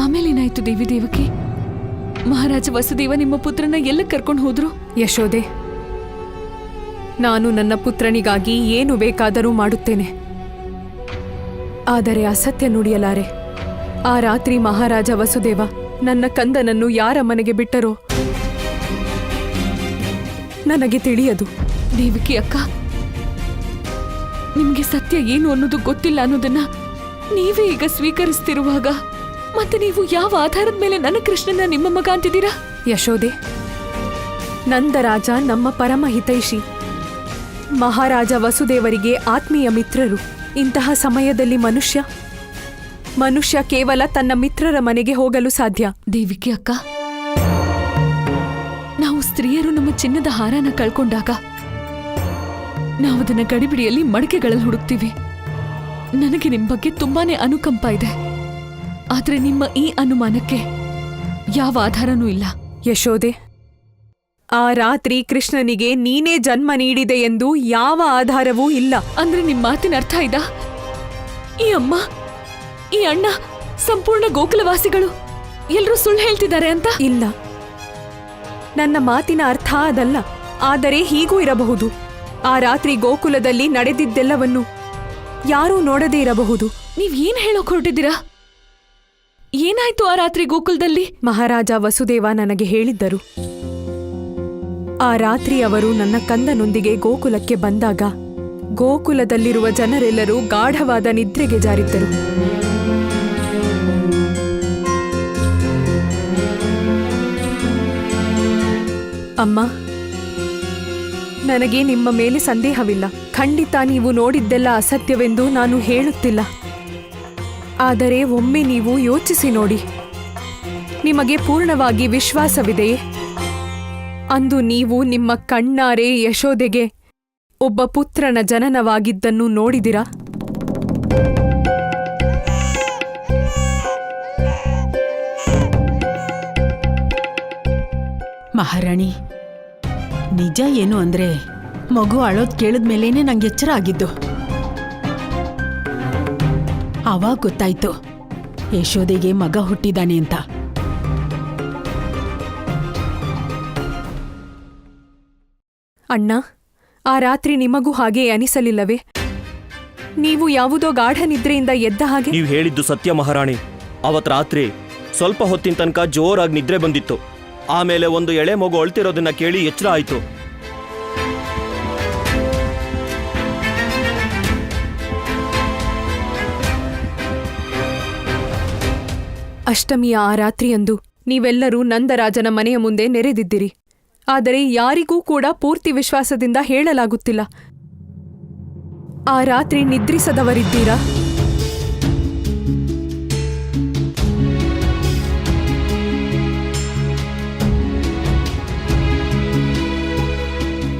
ಆಮೇಲೇನಾಯ್ತು ದೇವಿ ದೇವಕಿ? ಮಹಾರಾಜ ವಸುದೇವ ನಿಮ್ಮ ಪುತ್ರನ ಎಲ್ಲ ಕರ್ಕೊಂಡು ಹೋದ್ರು? ಯಶೋದೆ, ನಾನು ನನ್ನ ಪುತ್ರನಿಗಾಗಿ ಏನು ಬೇಕಾದರೂ ಮಾಡುತ್ತೇನೆ, ಆದರೆ ಅಸತ್ಯ ನುಡಿಯಲಾರೆ. ಆ ರಾತ್ರಿ ಮಹಾರಾಜ ವಸುದೇವ ನನ್ನ ಕಂದನನ್ನು ಯಾರ ಮನೆಗೆ ಬಿಟ್ಟರೋ ನನಗೆ ತಿಳಿಯದು. ದೇವಕಿ ಅಕ್ಕ, ನಿಮ್ಗೆ ಸತ್ಯ ಏನು ಅನ್ನೋದು ಗೊತ್ತಿಲ್ಲ ಅನ್ನೋದನ್ನ ನೀವೇ ಈಗ ಸ್ವೀಕರಿಸ್ತಿರುವಾಗ ಮತ್ತೆ ನೀವು ಯಾವ ಆಧಾರದ ಮೇಲೆ ನನ್ನ ಕೃಷ್ಣನ ನಿಮ್ಮ ಮಗ ಅಂತಿದ್ದೀರಾ? ಯಶೋದೆ, ನಂದರಾಜ ನಮ್ಮ ಪರಮ ಹಿತೈಷಿ, ಮಹಾರಾಜ ವಸುದೇವರಿಗೆ ಆತ್ಮೀಯ ಮಿತ್ರರು. ಇಂತಹ ಸಮಯದಲ್ಲಿ ಮನುಷ್ಯ ಕೇವಲ ತನ್ನ ಮಿತ್ರರ ಮನೆಗೆ ಹೋಗಲು ಸಾಧ್ಯ. ದೇವಿಕೆ ಅಕ್ಕ, ನಾವು ಸ್ತ್ರೀಯರು ನಮ್ಮ ಚಿನ್ನದ ಹಾರನ ಕಳ್ಕೊಂಡಾಗ ನಾವದನ್ನ ಗಡಿಬಿಡಿಯಲ್ಲಿ ಮಡಿಕೆಗಳಲ್ಲಿ ಹುಡುಕ್ತೀವಿ. ನನಗೆ ನಿಮ್ ಬಗ್ಗೆ ತುಂಬಾನೇ ಅನುಕಂಪ ಇದೆ, ಆದ್ರೆ ನಿಮ್ಮ ಈ ಅನುಮಾನಕ್ಕೆ ಯಾವ ಆಧಾರನೂ ಇಲ್ಲ. ಯಶೋದೆ, ಆ ರಾತ್ರಿ ಕೃಷ್ಣನಿಗೆ ನೀನೇ ಜನ್ಮ ನೀಡಿದೆ ಎಂದು ಯಾವ ಆಧಾರವೂ ಇಲ್ಲ. ಅಂದ್ರೆ ನಿಮ್ ಮಾತಿನ ಅರ್ಥ ಇದ ಈ ಅಮ್ಮ, ಈ ಅಣ್ಣ, ಸಂಪೂರ್ಣ ಗೋಕುಲವಾಸಿಗಳು ಎಲ್ರೂ ಸುಳ್ಳು ಹೇಳ್ತಿದ್ದಾರೆ ಅಂತ? ಇಲ್ಲ, ನನ್ನ ಮಾತಿನ ಅರ್ಥ ಅದಲ್ಲ. ಆದರೆ ಹೀಗೂ ಇರಬಹುದು, ಆ ರಾತ್ರಿ ಗೋಕುಲದಲ್ಲಿ ನಡೆದಿದ್ದೆಲ್ಲವನ್ನು ಯಾರೂ ನೋಡದೇ ಇರಬಹುದು. ನೀವ್ ಏನ್ ಹೇಳೋಕ್ ಹೊರಟಿದ್ದೀರಾ? ಏನಾಯ್ತು ಆ ರಾತ್ರಿ ಗೋಕುಲದಲ್ಲಿ? ಮಹಾರಾಜ ವಸುದೇವ ನನಗೆ ಹೇಳಿದ್ದರು. ಆ ರಾತ್ರಿ ಅವರು ನನ್ನ ಕಂದನೊಂದಿಗೆ ಗೋಕುಲಕ್ಕೆ ಬಂದಾಗ ಗೋಕುಲದಲ್ಲಿರುವ ಜನರೆಲ್ಲರೂ ಗಾಢವಾದ ನಿದ್ರೆಗೆ ಜಾರಿದ್ದರು. ಅಮ್ಮ, ನನಗೆ ನಿಮ್ಮ ಮೇಲೆ ಸಂದೇಹವಿಲ್ಲ. ಖಂಡಿತ ನೀವು ನೋಡಿದ್ದೆಲ್ಲ ಅಸತ್ಯವೆಂದು ನಾನು ಹೇಳುತ್ತಿಲ್ಲ. ಆದರೆ ಒಮ್ಮೆ ನೀವು ಯೋಚಿಸಿ ನೋಡಿ, ನಿಮಗೆ ಪೂರ್ಣವಾಗಿ ವಿಶ್ವಾಸವಿದೆಯೇ? ಅಂದು ನೀವು ನಿಮ್ಮ ಕಣ್ಣಾರೆ ಯಶೋದೆಗೆ ಒಬ್ಬ ಪುತ್ರನ ಜನನವಾಗಿದ್ದನ್ನು ನೋಡಿದಿರಾ? ಮಹಾರಾಣಿ, ನಿಜ ಏನು ಅಂದ್ರೆ ಮಗು ಅಳೋದ್ ಕೇಳಿದ್ಮೇಲೇನೆ ನಂಗೆ ಎಚ್ಚರ ಆಗಿದ್ದು. ಆವಾಗ ಗೊತ್ತಾಯ್ತು ಯಶೋದೆಗೆ ಮಗ ಹುಟ್ಟಿದಾನೆ ಅಂತ. ಅಣ್ಣ, ಆ ರಾತ್ರಿ ನಿಮಗೂ ಹಾಗೆ ಅನಿಸಲಿಲ್ಲವೇ? ನೀವು ಯಾವುದೋ ಗಾಢ ನಿದ್ರೆಯಿಂದ ಎದ್ದ ಹಾಗೆ. ನೀವು ಹೇಳಿದ್ದು ಸತ್ಯ ಮಹಾರಾಣಿ. ಅವತ್ ರಾತ್ರಿ ಸ್ವಲ್ಪ ಹೊತ್ತಿನ ತನಕ ಜೋರಾಗಿ ನಿದ್ರೆ ಬಂದಿತ್ತು. ಆಮೇಲೆ ಒಂದು ಎಳೆ ಮಗು ಅಳ್ತಿರೋದನ್ನ ಕೇಳಿ ಎಚ್ಚರ ಆಯ್ತು. ಅಷ್ಟಮಿಯ ಆ ರಾತ್ರಿಯಂದು ನೀವೆಲ್ಲರೂ ನಂದರಾಜನ ಮನೆಯ ಮುಂದೆ ನೆರೆದಿದ್ದಿರಿ. ಆದರೆ ಯಾರಿಗೂ ಕೂಡ ಪೂರ್ತಿ ವಿಶ್ವಾಸದಿಂದ ಹೇಳಲಾಗುತ್ತಿಲ್ಲ. ಆ ರಾತ್ರಿ ನಿದ್ರಿಸದವರಿದ್ದೀರಾ?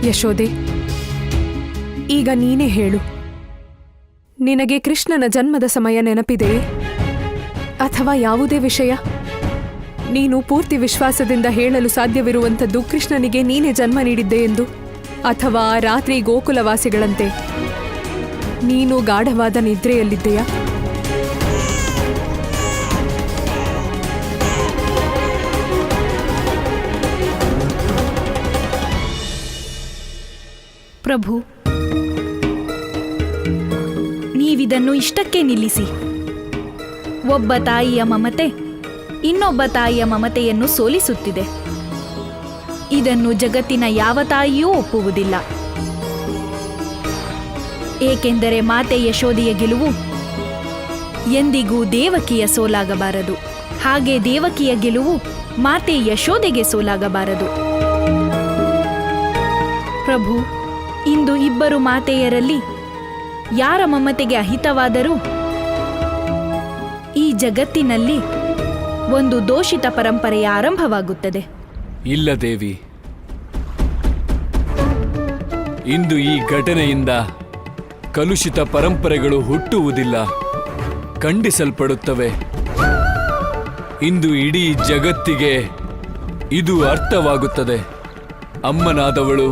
ಯಶೋದೆ, ಈಗ ನೀನೇ ಹೇಳು, ನಿನಗೆ ಕೃಷ್ಣನ ಜನ್ಮದ ಸಮಯ ನೆನಪಿದೆಯೇ? ಅಥವಾ ಯಾವುದೇ ವಿಷಯ? ನೀನು ಪೂರ್ತಿ ವಿಶ್ವಾಸದಿಂದ ಹೇಳಲು ಸಾಧ್ಯವಿರುವಂಥದ್ದು ಕೃಷ್ಣನಿಗೆ ನೀನೇ ಜನ್ಮ ನೀಡಿದ್ದೆ ಎಂದು? ಅಥವಾ ರಾತ್ರಿ ಗೋಕುಲವಾಸಿಗಳಂತೆ ನೀನು ಗಾಢವಾದ ನಿದ್ರೆಯಲ್ಲಿದ್ದೆಯಾ? ಪ್ರಭು, ನೀವಿದನ್ನು ಇಷ್ಟಕ್ಕೆ ನಿಲ್ಲಿಸಿ. ಒಬ್ಬ ತಾಯಿಯ ಮಮತೆ ಇನ್ನೊಬ್ಬ ತಾಯಿಯ ಮಮತೆಯನ್ನು ಸೋಲಿಸುತ್ತಿದೆ. ಇದನ್ನು ಜಗತ್ತಿನ ಯಾವ ತಾಯಿಯೂ ಒಪ್ಪುವುದಿಲ್ಲ. ಏಕೆಂದರೆ ಮಾತೆ ಯಶೋದೆಯ ಗೆಲುವು ಎಂದಿಗೂ ದೇವಕಿಯ ಸೋಲಾಗಬಾರದು. ಹಾಗೆ ದೇವಕಿಯ ಗೆಲುವು ಮಾತೆ ಯಶೋದೆಗೆ ಸೋಲಾಗಬಾರದು. ಪ್ರಭು, ಇಂದು ಇಬ್ಬರು ಮಾತೆಯರಲ್ಲಿ ಯಾರ ಮಮತೆಗೆ ಅಹಿತವಾದರೂ ಈ ಜಗತ್ತಿನಲ್ಲಿ ಒಂದು ದೋಷಿತ ಪರಂಪರೆಯ ಆರಂಭವಾಗುತ್ತದೆ. ಇಲ್ಲ ದೇವಿ, ಇಂದು ಈ ಘಟನೆಯಿಂದ ಕಲುಷಿತ ಪರಂಪರೆಗಳು ಹುಟ್ಟುವುದಿಲ್ಲ, ಖಂಡಿಸಲ್ಪಡುತ್ತವೆ. ಇಂದು ಇಡೀ ಜಗತ್ತಿಗೆ ಇದು ಅರ್ಥವಾಗುತ್ತದೆ. ಅಮ್ಮನಾದವಳು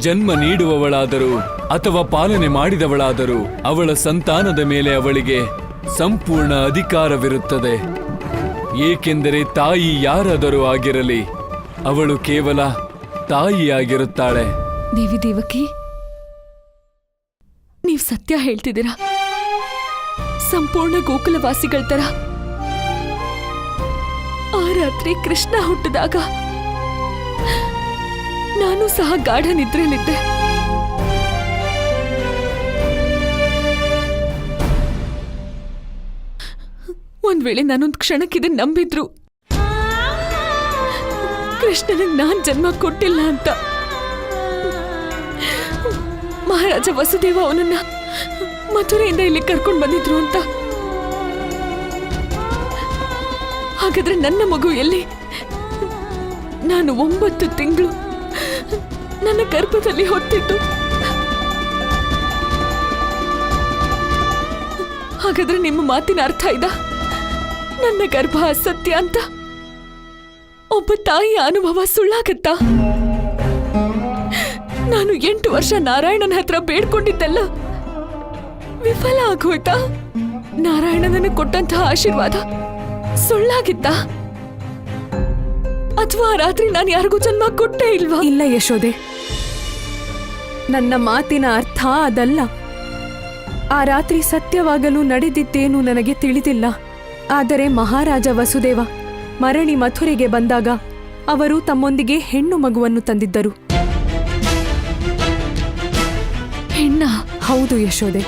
ಜನ್ಮ ನೀಡುವವಳಾದರೂ ಅಥವಾ ಪಾಲನೆ ಮಾಡಿದವಳಾದರೂ ಅವಳ ಸಂತಾನದ ಮೇಲೆ ಅವಳಿಗೆ ಸಂಪೂರ್ಣ ಅಧಿಕಾರವಿರುತ್ತದೆ. ಏಕೆಂದರೆ ತಾಯಿ ಯಾರಾದರೂ ಆಗಿರಲಿ, ಅವಳು ಕೇವಲ ತಾಯಿಯಾಗಿರುತ್ತಾಳೆ. ದೇವಿ ದೇವಕಿ, ನೀವ್ ಸತ್ಯ ಹೇಳ್ತಿದ್ದೀರಾ. ಸಂಪೂರ್ಣ ಗೋಕುಲವಾಸಿಗಳ ತರ ಆ ರಾತ್ರಿ ಕೃಷ್ಣ ಹುಟ್ಟಿದಾಗ ನಾನು ಸಹ ಗಾಢ ನಿದ್ರೆಯಲ್ಲಿದ್ದೆ. ಒಂದ್ ವೇಳೆ ನಾನೊಂದು ಕ್ಷಣಕ್ಕಿದೆ ನಂಬಿದ್ರು ಕೃಷ್ಣನಿಗೆ ನಾನ್ ಜನ್ಮ ಕೊಟ್ಟಿಲ್ಲ ಅಂತ, ಮಹಾರಾಜ ವಸುದೇವ ಅವನನ್ನ ಮಥುರೆಯಿಂದ ಇಲ್ಲಿ ಕರ್ಕೊಂಡು ಬಂದಿದ್ರು ಅಂತ, ಹಾಗಾದ್ರೆ ನನ್ನ ಮಗು ಎಲ್ಲಿ? ನಾನು 9 ತಿಂಗಳು ನನ್ನ ಗರ್ಭದಲ್ಲಿ ಹೊತ್ತಿದ್ದು. ಹಾಗಾದ್ರೆ ನಿಮ್ಮ ಮಾತಿನ ಅರ್ಥ ಇದ ನನ್ನ ಗರ್ಭ ಅಸತ್ಯ ಅಂತ? ಒಬ್ಬ ತಾಯಿಯ ಅನುಭವ ಸುಳ್ಳಾಗತ್ತಾ? ನಾನು 8 ವರ್ಷ ನಾರಾಯಣನ ಹತ್ರ ಬೇಡ್ಕೊಂಡಿದ್ದೆಲ್ಲ ವಿಫಲ ಆಗೋಯ್ತಾ? ನಾರಾಯಣ ನನಗೆ ಕೊಟ್ಟಂತಹ ಆಶೀರ್ವಾದ ಸುಳ್ಳಾಗಿತ್ತಾ? ಅಥವಾ ರಾತ್ರಿ ನಾನು ಯಾರಿಗೂ ಜನ್ಮ ಕೊಟ್ಟೇ ಇಲ್ವಾ? ಇಲ್ಲ ಯಶೋದೆ, ನನ್ನ ಮಾತಿನ ಅರ್ಥ ಅದಲ್ಲ. ಆ ರಾತ್ರಿ ಸತ್ಯವಾಗಲು ನಡೆದಿದ್ದೇನು ನನಗೆ ತಿಳಿದಿಲ್ಲ. ಆದರೆ ಮಹಾರಾಜ ವಸುದೇವ ಮರಳಿ ಮಥುರೆಗೆ ಬಂದಾಗ ಅವರು ತಮ್ಮೊಂದಿಗೆ ಹೆಣ್ಣು ಮಗುವನ್ನು ತಂದಿದ್ದರು. ಹೆಣ್ಣ? ಹೌದು ಯಶೋದೆ,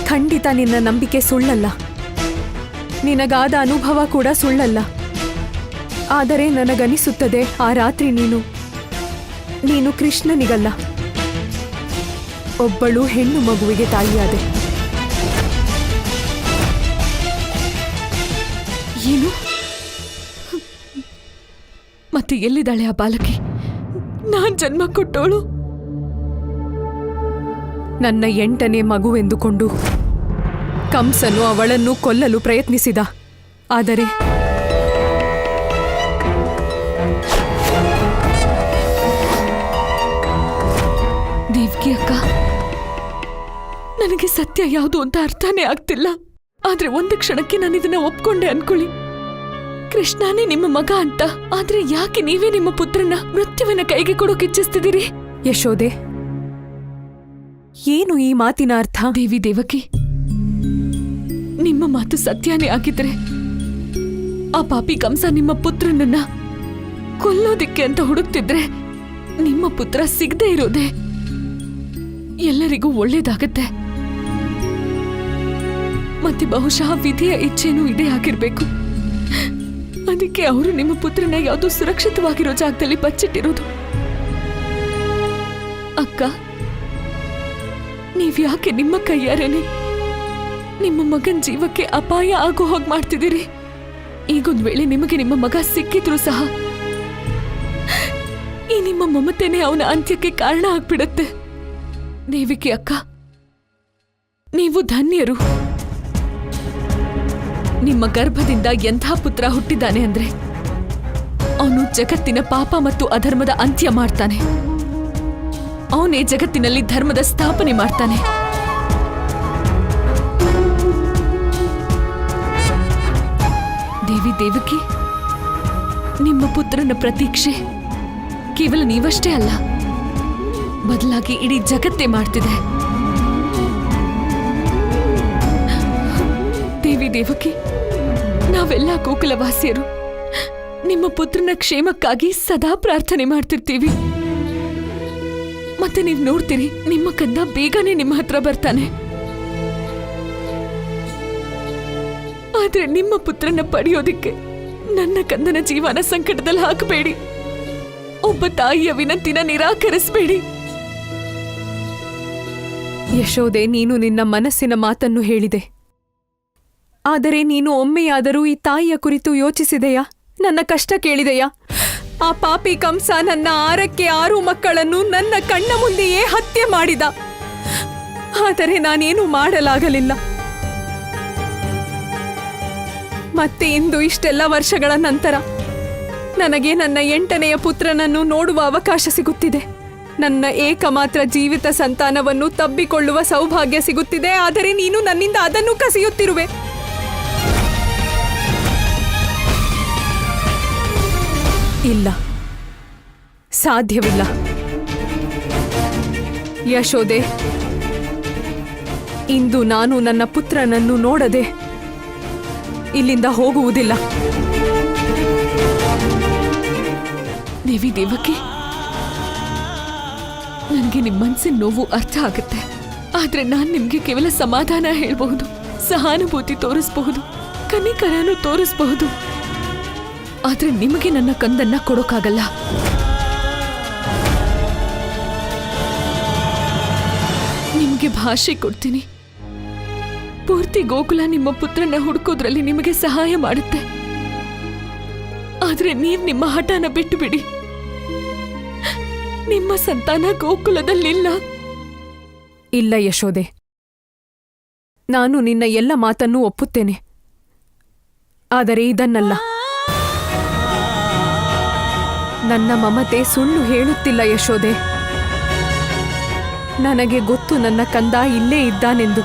ಖಂಡಿತ ನಿನ್ನ ನಂಬಿಕೆ ಸುಳ್ಳಲ್ಲ, ನಿನಗಾದ ಅನುಭವ ಕೂಡ ಸುಳ್ಳಲ್ಲ. ಆದರೆ ನನಗನಿಸುತ್ತದೆ ಆ ರಾತ್ರಿ ನೀನು ಕೃಷ್ಣನಿಗಲ್ಲ, ಒಬ್ಬಳು ಹೆಣ್ಣು ಮಗುವಿಗೆ ತಾಯಿಯಾದೆ. ಏನು? ಮತ್ತೆ ಎಲ್ಲಿದ್ದಾಳೆ ಆ ಬಾಲಕಿ? ನಾನ್ ಜನ್ಮ ಕೊಟ್ಟೋಳು? ನನ್ನ 8ನೇ ಮಗುವೆಂದುಕೊಂಡು ಕಂಸನು ಅವಳನ್ನು ಕೊಲ್ಲಲು ಪ್ರಯತ್ನಿಸಿದ. ಆದರೆ ದೇವ್ಕಿ ಅಕ್ಕ, ನನಗೆ ಸತ್ಯ ಯಾವುದು ಅಂತ ಅರ್ಥನೇ ಆಗ್ತಿಲ್ಲ. ಆದ್ರೆ ಒಂದು ಕ್ಷಣಕ್ಕೆ ನಾನು ಇದನ್ನ ಒಪ್ಕೊಂಡೆ ಅನ್ಕೊಳ್ಳಿ, ಕೃಷ್ಣನೇ ನಿಮ್ಮ ಮಗ ಅಂತ. ಆದ್ರೆ ಯಾಕೆ ನೀವೇ ನಿಮ್ಮ ಪುತ್ರನ ಮೃತ್ಯುವಿನ ಕೈಗೆ ಕೊಡೋಕೆ ಇಚ್ಛಿಸ್ತಿದ್ದೀರಿ? ಯಶೋದೆ, ಏನು ಈ ಮಾತಿನ ಅರ್ಥ? ದೇವಿ ದೇವಕಿ, ನಿಮ್ಮ ಮಾತು ಸತ್ಯನೇ ಆಗಿದ್ರೆ ಆ ಪಾಪಿ ಕಂಸ ನಿಮ್ಮ ಪುತ್ರನನ್ನ ಕೊಲ್ಲೋದಿಕ್ಕೆ ಅಂತ ಹುಡುಕ್ತಿದ್ರೆ ನಿಮ್ಮ ಪುತ್ರ ಸಿಗದೆ ಇರೋದೆ ಎಲ್ಲರಿಗೂ ಒಳ್ಳೇದಾಗತ್ತೆ. ಮತ್ತೆ ಬಹುಶಃ ವಿಧಿಯ ಇಚ್ಛೆನೂ ಇದೇ ಆಗಿರ್ಬೇಕು. ಅದಕ್ಕೆ ಅವರು ನಿಮ್ಮ ಪುತ್ರನ ಯಾವುದೋ ಸುರಕ್ಷಿತವಾಗಿರೋ ಜಾಗದಲ್ಲಿ ಬಚ್ಚಿಟ್ಟಿರೋದು. ಅಕ್ಕ, ನೀವ್ಯಾಕೆ ನಿಮ್ಮ ಕೈಯಾರೇನೆ ನಿಮ್ಮ ಮಗನ್ ಜೀವಕ್ಕೆ ಅಪಾಯ ಆಗೋ ಹೋಗಿ ಮಾಡ್ತಿದ್ದೀರಿ? ಈಗೊಂದ್ ವೇಳೆ ನಿಮಗೆ ನಿಮ್ಮ ಮಗ ಸಿಕ್ಕಿದ್ರು ಸಹ ಈ ನಿಮ್ಮ ಮಮತೆನೆ ಅವನ ಅಂತ್ಯಕ್ಕೆ ಕಾರಣ ಆಗ್ಬಿಡತ್ತೆ. ದೇವಿಕೆ ಅಕ್ಕ, ನೀವು ಧನ್ಯರು. ನಿಮ್ಮ ಗರ್ಭದಿಂದ ಎಂಥ ಪುತ್ರ ಹುಟ್ಟಿದ್ದಾನೆ ಅಂದ್ರೆ ಅವನು ಜಗತ್ತಿನ ಪಾಪ ಮತ್ತು ಅಧರ್ಮದ ಅಂತ್ಯ ಮಾಡ್ತಾನೆ. ಅವನೇ ಜಗತ್ತಿನಲ್ಲಿ ಧರ್ಮದ ಸ್ಥಾಪನೆ ಮಾಡ್ತಾನೆ. ದೇವಿ ದೇವಕಿ, ನಿಮ್ಮ ಪುತ್ರನ ಪ್ರತೀಕ್ಷೆ ಕೇವಲ ನೀವಷ್ಟೇ ಅಲ್ಲ, ಬದಲಾಗಿ ಇಡೀ ಜಗತ್ತೇ ಮಾಡ್ತಿದೆ. ದೇವಿ ದೇವಕಿ, ನಾವೆಲ್ಲ ಗೋಕುಲವಾಸಿಯರು ನಿಮ್ಮ ಪುತ್ರನ ಕ್ಷೇಮಕ್ಕಾಗಿ ಸದಾ ಪ್ರಾರ್ಥನೆ ಮಾಡ್ತಿರ್ತೀವಿ. ಮತ್ತೆ ನೀವು ನೋಡ್ತೀರಿ, ನಿಮ್ಮ ಕಂದ ಬೇಗನೆ ನಿಮ್ಮ ಹತ್ರ ಬರ್ತಾನೆ. ಆದ್ರೆ ನಿಮ್ಮ ಪುತ್ರನ ಪಡೆಯೋದಿಕ್ಕೆ ನನ್ನ ಕಂದನ ಜೀವನ ಸಂಕಟದಲ್ಲಿ ಹಾಕಬೇಡಿ. ಒಬ್ಬ ತಾಯಿಯ ವಿನಂತಿನ ನಿರಾಕರಿಸಬೇಡಿ. ಯಶೋದೆ, ನೀನು ನಿನ್ನ ಮನಸ್ಸಿನ ಮಾತನ್ನು ಹೇಳಿದೆ. ಆದರೆ ನೀನು ಒಮ್ಮೆಯಾದರೂ ಈ ತಾಯಿಯ ಕುರಿತು ಯೋಚಿಸಿದೆಯಾ? ನನ್ನ ಕಷ್ಟ ಕೇಳಿದೆಯಾ? ಆ ಪಾಪಿ ಕಂಸ ನನ್ನ 6ಕ್ಕೆ 6 ಮಕ್ಕಳನ್ನು ನನ್ನ ಕಣ್ಣ ಮುಂದೆಯೇ ಹತ್ಯೆ ಮಾಡಿದ. ಆದರೆ ನಾನೇನು ಮಾಡಲಾಗಲಿಲ್ಲ. ಮತ್ತೆ ಇಂದು ಇಷ್ಟೆಲ್ಲ ವರ್ಷಗಳ ನಂತರ ನನಗೆ ನನ್ನ 8ನೆಯ ಪುತ್ರನನ್ನು ನೋಡುವ ಅವಕಾಶ ಸಿಗುತ್ತಿದೆ. ನನ್ನ ಏಕಮಾತ್ರ ಜೀವಿತ ಸಂತಾನವನ್ನು ತಬ್ಬಿಕೊಳ್ಳುವ ಸೌಭಾಗ್ಯ ಸಿಗುತ್ತಿದೆ, ಆದರೆ ನೀನು ನನ್ನಿಂದ ಅದನ್ನು ಕಸಿಯುತ್ತಿರುವೆ. ಇಲ್ಲ, ಸಾಧ್ಯವಿಲ್ಲ. ಯಶೋದೆ, ಇಂದು ನಾನು ನನ್ನ ಪುತ್ರನನ್ನು ನೋಡದೆ ಇಲ್ಲಿಂದ ಹೋಗುವುದಿಲ್ಲ. ದೇವಿ ದೇವಕಿ, ನನಗೆ ನಿಮ್ಮ ಮನಸ್ಸಿನ ನೋವು ಅರ್ಥ ಆಗುತ್ತೆ. ಆದ್ರೆ ನಾನು ನಿಮ್ಗೆ ಕೇವಲ ಸಮಾಧಾನ ಹೇಳಬಹುದು, ಸಹಾನುಭೂತಿ ತೋರಿಸಬಹುದು, ಕನಿಕರನು ತೋರಿಸಬಹುದು. ಆದ್ರೆ ನಿಮಗೆ ನನ್ನ ಕಂದನ್ನ ಕೊಡೋಕ್ಕಾಗಲ್ಲ. ನಿಮ್ಗೆ ಭಾಷೆ ಕೊಡ್ತೀನಿ. ಪೂರ್ತಿ ಗೋಕುಲ ನಿಮ್ಮ ಪುತ್ರನ ಹುಡುಕೋದ್ರಲ್ಲಿ ನಿಮಗೆ ಸಹಾಯ ಮಾಡುತ್ತೆ. ಆದ್ರೆ ನೀವ್ ನಿಮ್ಮ ಹಠನ ಬಿಟ್ಟು ಬಿಡಿ. ನಿಮ್ಮ ಸಂತಾನ ಗೋಕುಲದಲ್ಲಿಲ್ಲ. ಇಲ್ಲ ಯಶೋದೆ, ನಾನು ನಿನ್ನ ಎಲ್ಲ ಮಾತನ್ನೂ ಒಪ್ಪುತ್ತೇನೆ, ಆದರೆ ಇದನ್ನಲ್ಲ. ನನ್ನ ಮಮತೆ ಸುಳ್ಳು ಹೇಳುತ್ತಿಲ್ಲ ಯಶೋದೆ. ನನಗೆ ಗೊತ್ತು ನನ್ನ ಕಂದ ಇಲ್ಲೇ ಇದ್ದಾನೆಂದು,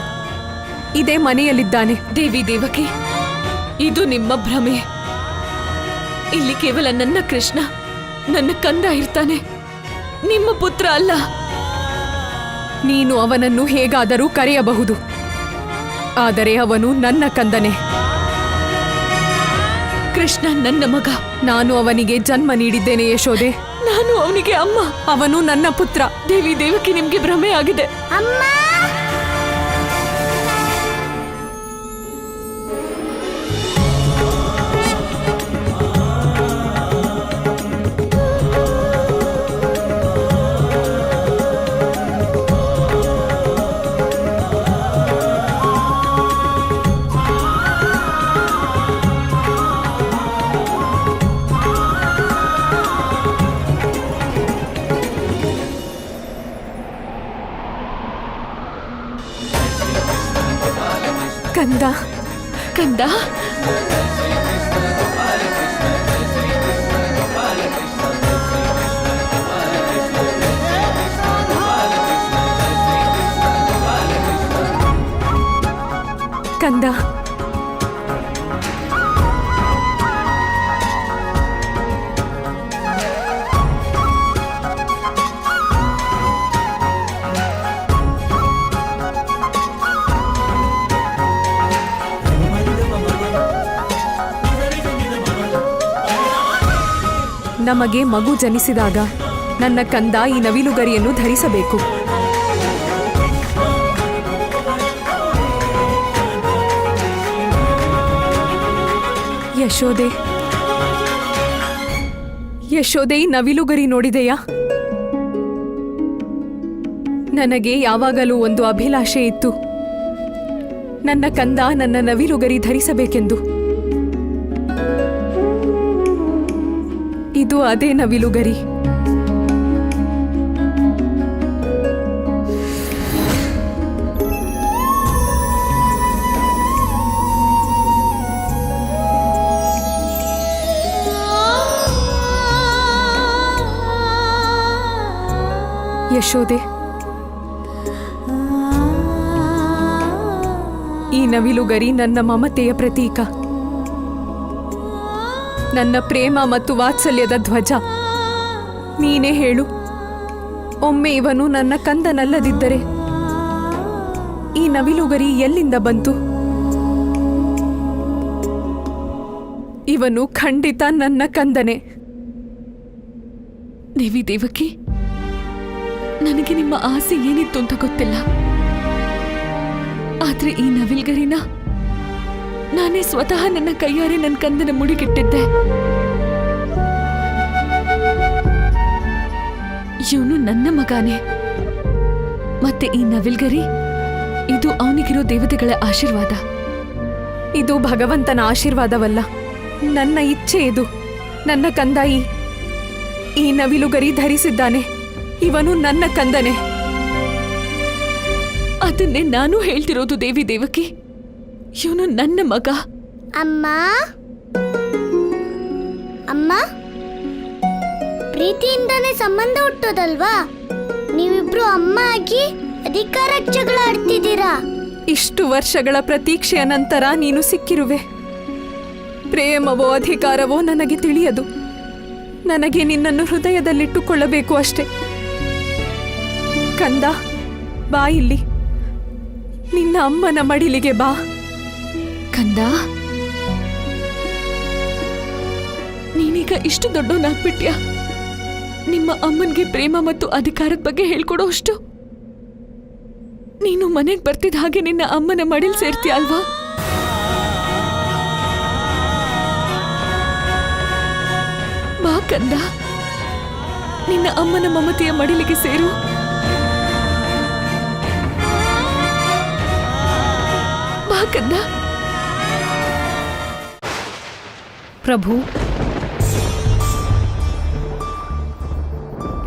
ಇದೇ ಮನೆಯಲ್ಲಿದ್ದಾನೆ. ದೇವಿ ದೇವಕಿ, ಇದು ನಿಮ್ಮ ಭ್ರಮೆ. ಇಲ್ಲಿ ಕೇವಲ ನನ್ನ ಕೃಷ್ಣ, ನನ್ನ ಕಂದ ಇರ್ತಾನೆ, ನಿಮ್ಮ ಪುತ್ರ ಅಲ್ಲ. ನೀನು ಅವನನ್ನು ಹೇಗಾದರೂ ಕರೆಯಬಹುದು, ಆದರೆ ಅವನು ನನ್ನ ಕಂದನೆ. ಕೃಷ್ಣ ನನ್ನ ಮಗ. ನಾನು ಅವನಿಗೆ ಜನ್ಮ ನೀಡಿದ್ದೇನೆ ಯಶೋದೆ. ನಾನು ಅವನಿಗೆ ಅಮ್ಮ. ಅವನು ನನ್ನ ಪುತ್ರ. ದೇವಿ ದೇವಕಿ, ನಿಮ್ಗೆ ಭ್ರಮೆ ಆಗಿದೆ. ಕಂದ, ಕಂದ, ಕಂದ, ನಮಗೆ ಮಗು ಜನಿಸಿದಾಗ ನನ್ನ ಕಂದ ಈ ನವಿಲುಗರಿಯನ್ನು ಧರಿಸಬೇಕು. ಯಶೋದೆ, ಯಶೋದೆ, ಈ ನವಿಲುಗರಿ ನೋಡಿದೆಯಾ? ನನಗೆ ಯಾವಾಗಲೂ ಒಂದು ಅಭಿಲಾಷೆ ಇತ್ತು, ನನ್ನ ಕಂದ ನನ್ನ ನವಿಲುಗರಿ ಧರಿಸಬೇಕೆಂದು. ಇದು ಅದೇ ನವಿಲುಗರಿ. ಯಶೋದೆ, ಈ ನವಿಲುಗರಿ ನನ್ನ ಮಮತೆಯ ಪ್ರತೀಕ, ನನ್ನ ಪ್ರೇಮ ಮತ್ತು ವಾತ್ಸಲ್ಯದ ಧ್ವಜ. ನೀನೇ ಹೇಳು, ಒಮ್ಮೆ ಇವನು ನನ್ನ ಕಂದನಲ್ಲದಿದ್ದರೆ ಈ ನವಿಲುಗರಿ ಎಲ್ಲಿಂದ ಬಂತು? ಇವನು ಖಂಡಿತ ನನ್ನ ಕಂದನೆ. ದೇವಿ ದೇವಕಿ, ನನಗೆ ನಿಮ್ಮ ಆಸೆ ಏನಿತ್ತು ಅಂತ ಗೊತ್ತಿಲ್ಲ. ಆದ್ರೆ ಈ ನವಿಲ್ಗರಿನ ನಾನೇ ಸ್ವತಃ ನನ್ನ ಕೈಯಾರೆ ನನ್ನ ಕಂದನ ಮುಡಿಗಿಟ್ಟಿದ್ದೆ. ಇವನು ನನ್ನ ಮಗಾನೆ. ಮತ್ತೆ ಈ ನವಿಲ್ಗರಿ, ಇದು ಅವನಿಗಿರೋ ದೇವತೆಗಳ ಆಶೀರ್ವಾದ. ಇದು ಭಗವಂತನ ಆಶೀರ್ವಾದವಲ್ಲ, ನನ್ನ ಇಚ್ಛೆ ಇದು. ನನ್ನ ಕಂದ ಈ ನವಿಲುಗರಿ ಧರಿಸಿದ್ದಾನೆ. ಇವನು ನನ್ನ ಕಂದನೆ. ಅದನ್ನೇ ನಾನು ಹೇಳ್ತಿರೋದು ದೇವಿ ದೇವಕಿ. ಇವನು ನನ್ನ ಮಗ. ಅಮ್ಮ, ಅಮ್ಮ, ಪ್ರೀತಿಯಿಂದಾನೇ ಸಂಬಂಧ ಹುಟ್ಟೋದಲ್ವಾ? ನೀವಿಬ್ರು ಅಮ್ಮ ಆಗಿ ಅಧಿಕಾರ ಜಗಳ ಆಡ್ತಿದ್ದೀರಾ. ಇಷ್ಟು ವರ್ಷಗಳ ಪ್ರತೀಕ್ಷೆಯ ನಂತರ ನೀನು ಸಿಕ್ಕಿರುವೆ. ಪ್ರೇಮವೋ ಅಧಿಕಾರವೋ ನನಗೆ ತಿಳಿಯದು. ನನಗೆ ನಿನ್ನನ್ನು ಹೃದಯದಲ್ಲಿಟ್ಟುಕೊಳ್ಳಬೇಕು ಅಷ್ಟೆ. ಕಂದ, ಬಾ ಇಲ್ಲಿ. ನಿನ್ನ ಅಮ್ಮನ ಮಡಿಲಿಗೆ ಬಾ. ಕಂದ, ನೀನೀಗ ಇಷ್ಟು ದೊಡ್ಡವನಾಗ್ಬಿಟ್ಯಾ? ನಿಮ್ಮ ಅಮ್ಮನ್ಗೆ ಪ್ರೇಮ ಮತ್ತು ಅಧಿಕಾರದ ಬಗ್ಗೆ ಹೇಳ್ಕೊಡೋ ಅಷ್ಟು ನೀನು ಮನೆಗೆ ಬರ್ತಿದ್ದ ಹಾಗೆ ನಿನ್ನ ಅಮ್ಮನ ಮಡಿಲ್ ಸೇರ್ತೀಯ ಅಲ್ವಾ? ಬಾ ಕಂದ, ನಿನ್ನ ಅಮ್ಮನ ಮಮತೆಯ ಮಡಿಲಿಗೆ ಸೇರು. ಬಾ ಕಂದ. ಪ್ರಭು,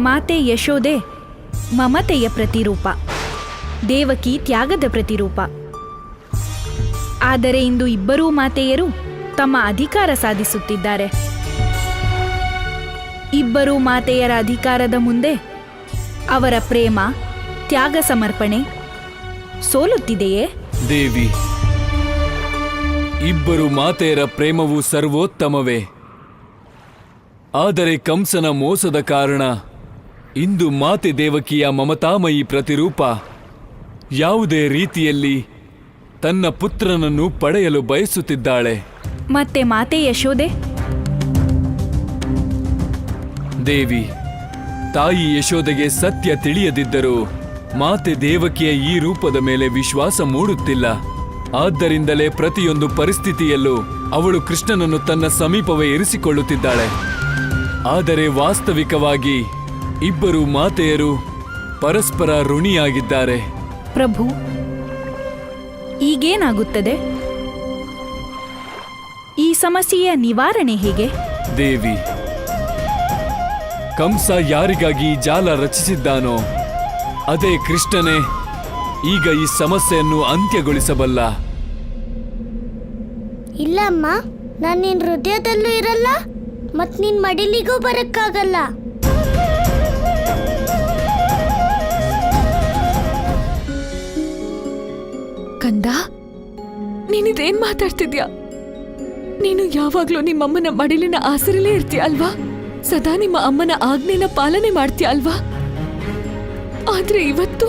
ಮಾತೆ ಯಶೋದೆ ಮಮತೆಯ ಪ್ರತಿರೂಪ, ದೇವಕಿ ತ್ಯಾಗದ ಪ್ರತಿರೂಪ. ಆದರೆ ಇಂದು ಇಬ್ಬರೂ ಮಾತೆಯರು ತಮ್ಮ ಅಧಿಕಾರ ಸಾಧಿಸುತ್ತಿದ್ದಾರೆ. ಇಬ್ಬರೂ ಮಾತೆಯರ ಅಧಿಕಾರದ ಮುಂದೆ ಅವರ ಪ್ರೇಮ, ತ್ಯಾಗ, ಸಮರ್ಪಣೆ ಸೋಲುತ್ತಿದೆಯೇ? ದೇವಿ, ಇಬ್ಬರು ಮಾತೆಯರ ಪ್ರೇಮವು ಸರ್ವೋತ್ತಮವೇ. ಆದರೆ ಕಂಸನ ಮೋಸದ ಕಾರಣ ಇಂದು ಮಾತೆ ದೇವಕಿಯ ಮಮತಾಮಯಿ ಪ್ರತಿರೂಪ ಯಾವುದೇ ರೀತಿಯಲ್ಲಿ ತನ್ನ ಪುತ್ರನನ್ನು ಪಡೆಯಲು ಬಯಸುತ್ತಿದ್ದಾಳೆ. ಮತ್ತೆ ಮಾತೆ ಯಶೋದೆ? ದೇವಿ, ತಾಯಿ ಯಶೋದೆಗೆ ಸತ್ಯ ತಿಳಿಯದಿದ್ದರೂ ಮಾತೆ ದೇವಕಿಯ ಈ ರೂಪದ ಮೇಲೆ ವಿಶ್ವಾಸ ಮೂಡುತ್ತಿಲ್ಲ. ಆದ್ದರಿಂದಲೇ ಪ್ರತಿಯೊಂದು ಪರಿಸ್ಥಿತಿಯಲ್ಲೂ ಅವಳು ಕೃಷ್ಣನನ್ನು ತನ್ನ ಸಮೀಪವೇ ಇರಿಸಿಕೊಳ್ಳುತ್ತಿದ್ದಾಳೆ. ಆದರೆ ವಾಸ್ತವಿಕವಾಗಿ ಇಬ್ಬರು ಮಾತೆಯರು ಪರಸ್ಪರ ಋಣಿಯಾಗಿದ್ದಾರೆ. ಪ್ರಭು, ಈಗೇನಾಗುತ್ತದೆ? ಈ ಸಮಸ್ಯೆಯ ನಿವಾರಣೆ ಹೇಗೆ? ದೇವಿ, ಕಂಸ ಯಾರಿಗಾಗಿ ಈ ಜಾಲ ರಚಿಸಿದ್ದಾನೋ ಅದೇ ಕೃಷ್ಣನೇ ಈಗ ಈ ಸಮಸ್ಯೆಯನ್ನು ಅಂತ್ಯಗೊಳಿಸಬಲ್ಲ. ಇಲ್ಲಮ್ಮ, ನಾನು ನಿನ್ ಹೃದಯದಲ್ಲೂ ಇರಲ್ಲ, ಮತ್ ನಿನ್ ಮಡಿಲಿಗೂ ಬರಕ್ಕಾಗಲ್ಲ. ಕಂದ, ನೀನಿದೇನ್ ಮಾತಾಡ್ತಿದ್ಯಾ? ನೀನು ಯಾವಾಗ್ಲೂ ನಿಮ್ಮಮ್ಮನ ಮಡಿಲಿನ ಆಸರಲ್ಲೇ ಇರ್ತೀಯ ಅಲ್ವಾ? ಸದಾ ನಿಮ್ಮ ಅಮ್ಮನ ಆಜ್ಞೆನ ಪಾಲನೆ ಮಾಡ್ತೀಯ ಅಲ್ವಾ? ಆದ್ರೆ ಇವತ್ತು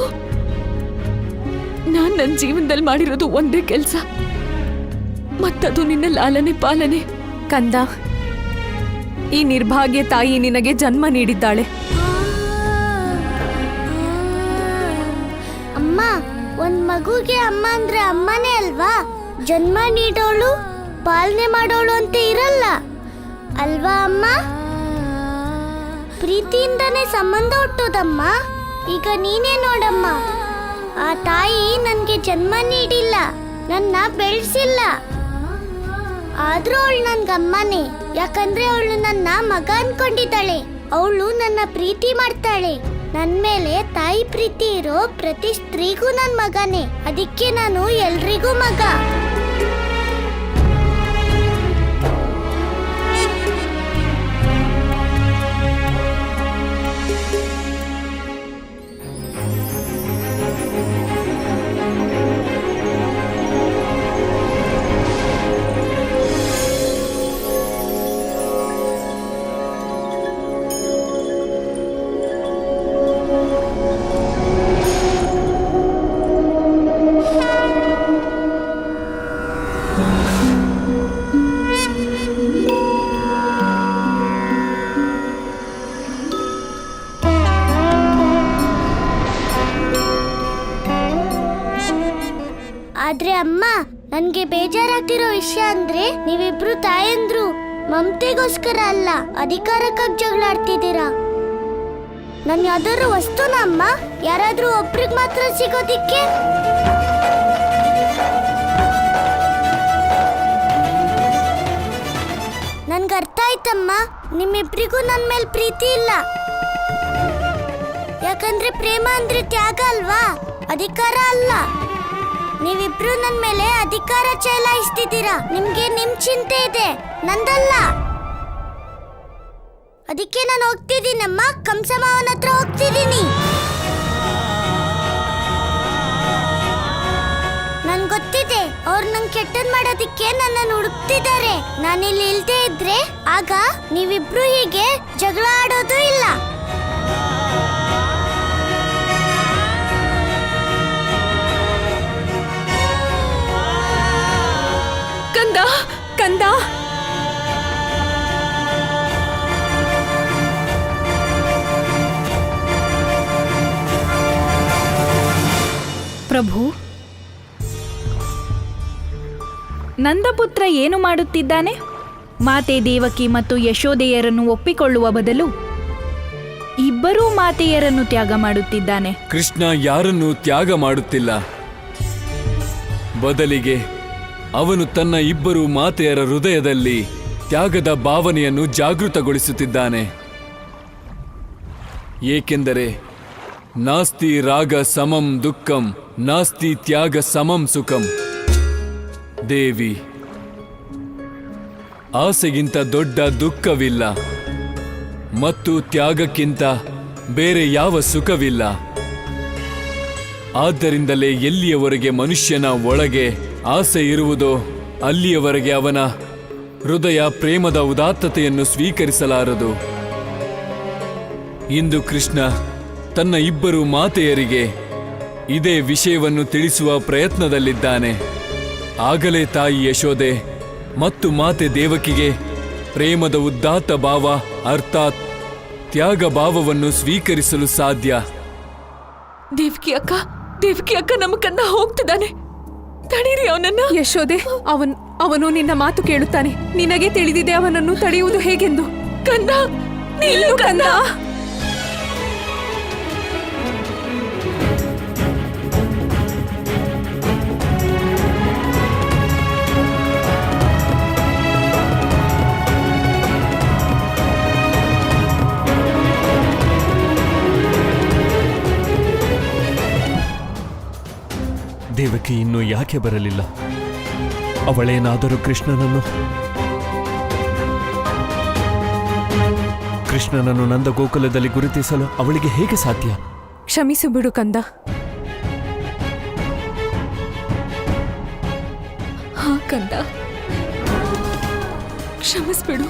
ನಾನ್ ನನ್ನ ಜೀವನದಲ್ಲಿ ಮಾಡಿರೋದು ಒಂದೇ ಕೆಲ್ಸ, ಮತ್ತದು ನಿನ್ನ ಲಾಲನೆ ಪಾಲನೆ. ಕಂದ, ಈ ನಿರ್ಭಾಗ್ಯ ತಾಯಿ ನಿನಗೆ ಜನ್ಮ ನೀಡಿದ್ದಾಳೆ. ಅಮ್ಮ, ಒಂದ್ ಮಗುಗೆ ಅಮ್ಮ ಅಂದ್ರೆ ಅಮ್ಮನೇ ಅಲ್ವಾ? ಜನ್ಮ ನೀಡೋಳು, ಪಾಲನೆ ಮಾಡೋಳು ಅಂತ ಇರಲ್ಲ ಅಲ್ವಾ ಅಮ್ಮ? ಪ್ರೀತಿಯಿಂದನೇ ಸಂಬಂಧ ಹುಟ್ಟೋದಮ್ಮ. ಈಗ ನೀನೇ ನೋಡಮ್ಮ, ಆ ತಾಯಿ ನನ್ಗೆ ಜನ್ಮ ನೀಡಿಲ್ಲ, ನನ್ನ ಬೆಳೆಸಿಲ್ಲ. ಆದ್ರೂ ಅವಳು ನನ್ಗಮ್ಮನೇ, ಯಾಕಂದ್ರೆ ಅವಳು ನನ್ನ ಮಗ ಅನ್ಕೊಂಡಿದ್ದಾಳೆ. ಅವಳು ನನ್ನ ಪ್ರೀತಿ ಮಾಡ್ತಾಳೆ. ನನ್ ಮೇಲೆ ತಾಯಿ ಪ್ರೀತಿ ಇರೋ ಪ್ರತಿ ಸ್ತ್ರೀಗೂ ನನ್ ಮಗನೇ. ಅದಕ್ಕೆ ನಾನು ಎಲ್ರಿಗೂ ಮಗ. ಆದ್ರೆ ಅಮ್ಮ, ನನ್ಗೆ ಬೇಜಾರಾಗ್ತಿರೋ ವಿಷಯ ಅಂದ್ರೆ ನೀವಿಬ್ರು ತಾಯಂದ್ರು ಮಮತೆಗೋಸ್ಕರ ಅಲ್ಲ, ಅಧಿಕಾರಕ್ಕಾಗಿ ಜಗಳ ಆಡ್ತಿದ್ದೀರಾ. ನನ್ ಯಾವ್ದಾದ್ರು ವಸ್ತುನ ಅಮ್ಮ? ಯಾರಾದ್ರೂ ಒಬ್ರಿಗೆ ಮಾತ್ರ ಸಿಗೋದಿಕ್ಕೆ? ನನ್ಗೆ ಅರ್ಥ ಆಯ್ತಮ್ಮ, ನಿಮ್ಮಿಬ್ರಿಗೂ ನನ್ ಮೇಲೆ ಪ್ರೀತಿ ಇಲ್ಲ. ಯಾಕಂದ್ರೆ ಪ್ರೇಮ ಅಂದ್ರೆ ತ್ಯಾಗ ಅಲ್ವಾ, ಅಧಿಕಾರ ಅಲ್ಲ. ನೀವಿಬ್ರು ನನ್ ಮೇಲೆ ಅಧಿಕಾರ ಚಲಾಯಿಸ್ತಿದ್ದೀರಾ. ನಿಮ್ಗೆ ನಿಮ್ ಚಿಂತೆ ಇದೆ, ನಂದಲ್ಲ. ಅದಕ್ಕೆ ನಾನು ಹೋಗ್ತಿದ್ದೀನಮ್ಮ, ಕಂಸ ಮಾವನ ಹತ್ರ ಹೋಗ್ತಿದ್ದೀನಿ. ನಂಗೆ ಗೊತ್ತಿದೆ ಅವ್ರು ನಂಗೆ ಕೆಟ್ಟದ್ ಮಾಡೋದಿಕ್ಕೆ ನನ್ನನ್ನು ಹುಡುಕ್ತಿದ್ದಾರೆ. ನಾನಿಲ್ಲಿ ಇಲ್ದೇ ಇದ್ರೆ ಆಗ ನೀವಿಬ್ರು ಹೀಗೆ ಜಗಳ ಆಡೋದು ಇಲ್ಲ. ಕಂದ ಕಂದ ಪ್ರಭು, ನಂದಪುತ್ರ ಏನು ಮಾಡುತ್ತಿದ್ದಾನೆ? ಮಾತೆ ದೇವಕಿ ಮತ್ತು ಯಶೋದೆಯರನ್ನು ಒಪ್ಪಿಕೊಳ್ಳುವ ಬದಲು ಇಬ್ಬರೂ ಮಾತೆಯರನ್ನು ತ್ಯಾಗ ಮಾಡುತ್ತಿದ್ದಾನೆ. ಕೃಷ್ಣ ಯಾರನ್ನೂ ತ್ಯಾಗ ಮಾಡುತ್ತಿಲ್ಲ. ಬದಲಿಗೆ ಅವನು ತನ್ನ ಇಬ್ಬರು ಮಾತೆಯರ ಹೃದಯದಲ್ಲಿ ತ್ಯಾಗದ ಭಾವನೆಯನ್ನು ಜಾಗೃತಗೊಳಿಸುತ್ತಿದ್ದಾನೆ. ಏಕೆಂದರೆ ನಾಸ್ತಿ ರಾಗ ಸಮಂ ದುಃಖಂ ನಾಸ್ತಿ ತ್ಯಾಗ ಸಮಂ ಸುಖಂ. ದೇವಿ, ಆಸೆಗಿಂತ ದೊಡ್ಡ ದುಃಖವಿಲ್ಲ ಮತ್ತು ತ್ಯಾಗಕ್ಕಿಂತ ಬೇರೆ ಯಾವ ಸುಖವಿಲ್ಲ. ಆದ್ದರಿಂದಲೇ ಎಲ್ಲಿಯವರೆಗೆ ಮನುಷ್ಯನ ಒಳಗೆ ಆಸೆ ಇರುವುದೋ ಅಲ್ಲಿಯವರೆಗೆ ಅವನ ಹೃದಯ ಪ್ರೇಮದ ಉದಾತ್ತತೆಯನ್ನು ಸ್ವೀಕರಿಸಲಾರದು. ಇಂದು ಕೃಷ್ಣ ತನ್ನ ಇಬ್ಬರು ಮಾತೆಯರಿಗೆ ಇದೇ ವಿಷಯವನ್ನು ತಿಳಿಸುವ ಪ್ರಯತ್ನದಲ್ಲಿದ್ದಾನೆ. ಆಗಲೇ ತಾಯಿ ಯಶೋದೆ ಮತ್ತು ಮಾತೆ ದೇವಕಿಗೆ ಪ್ರೇಮದ ಉದಾತ್ತ ಭಾವ ಅರ್ಥಾತ್ ತ್ಯಾಗ ಭಾವವನ್ನು ಸ್ವೀಕರಿಸಲು ಸಾಧ್ಯ. ದೇವಕಿ ಅಕ್ಕ ನಮ್ಮ ಕಂದ ಹೋಗ್ತಿದ್ದಾನೆ. ತಡೀರಿ ಅವನನ್ನ. ಯಶೋದೆ, ಅವನು ನಿನ್ನ ಮಾತು ಕೇಳುತ್ತಾನೆ. ನಿನಗೆ ತಿಳಿದಿದೆ ಅವನನ್ನು ತಡೆಯುವುದು ಹೇಗೆಂದು. ಕಂದ, ನಿಲ್ಲು ಕಂದ. ದೇವಕಿ ಇನ್ನೂ ಯಾಕೆ ಬರಲಿಲ್ಲ? ಅವಳೇನಾದರೂ ಕೃಷ್ಣನನ್ನು ನಂದ ಗೋಕುಲದಲ್ಲಿ ಗುರುತಿಸಲು ಅವಳಿಗೆ ಹೇಗೆ ಸಾಧ್ಯ? ಕ್ಷಮಿಸು ಬಿಡು ಕಂದ. ಹಾ ಕಂದ, ಕ್ಷಮಿಸ್ಬಿಡು.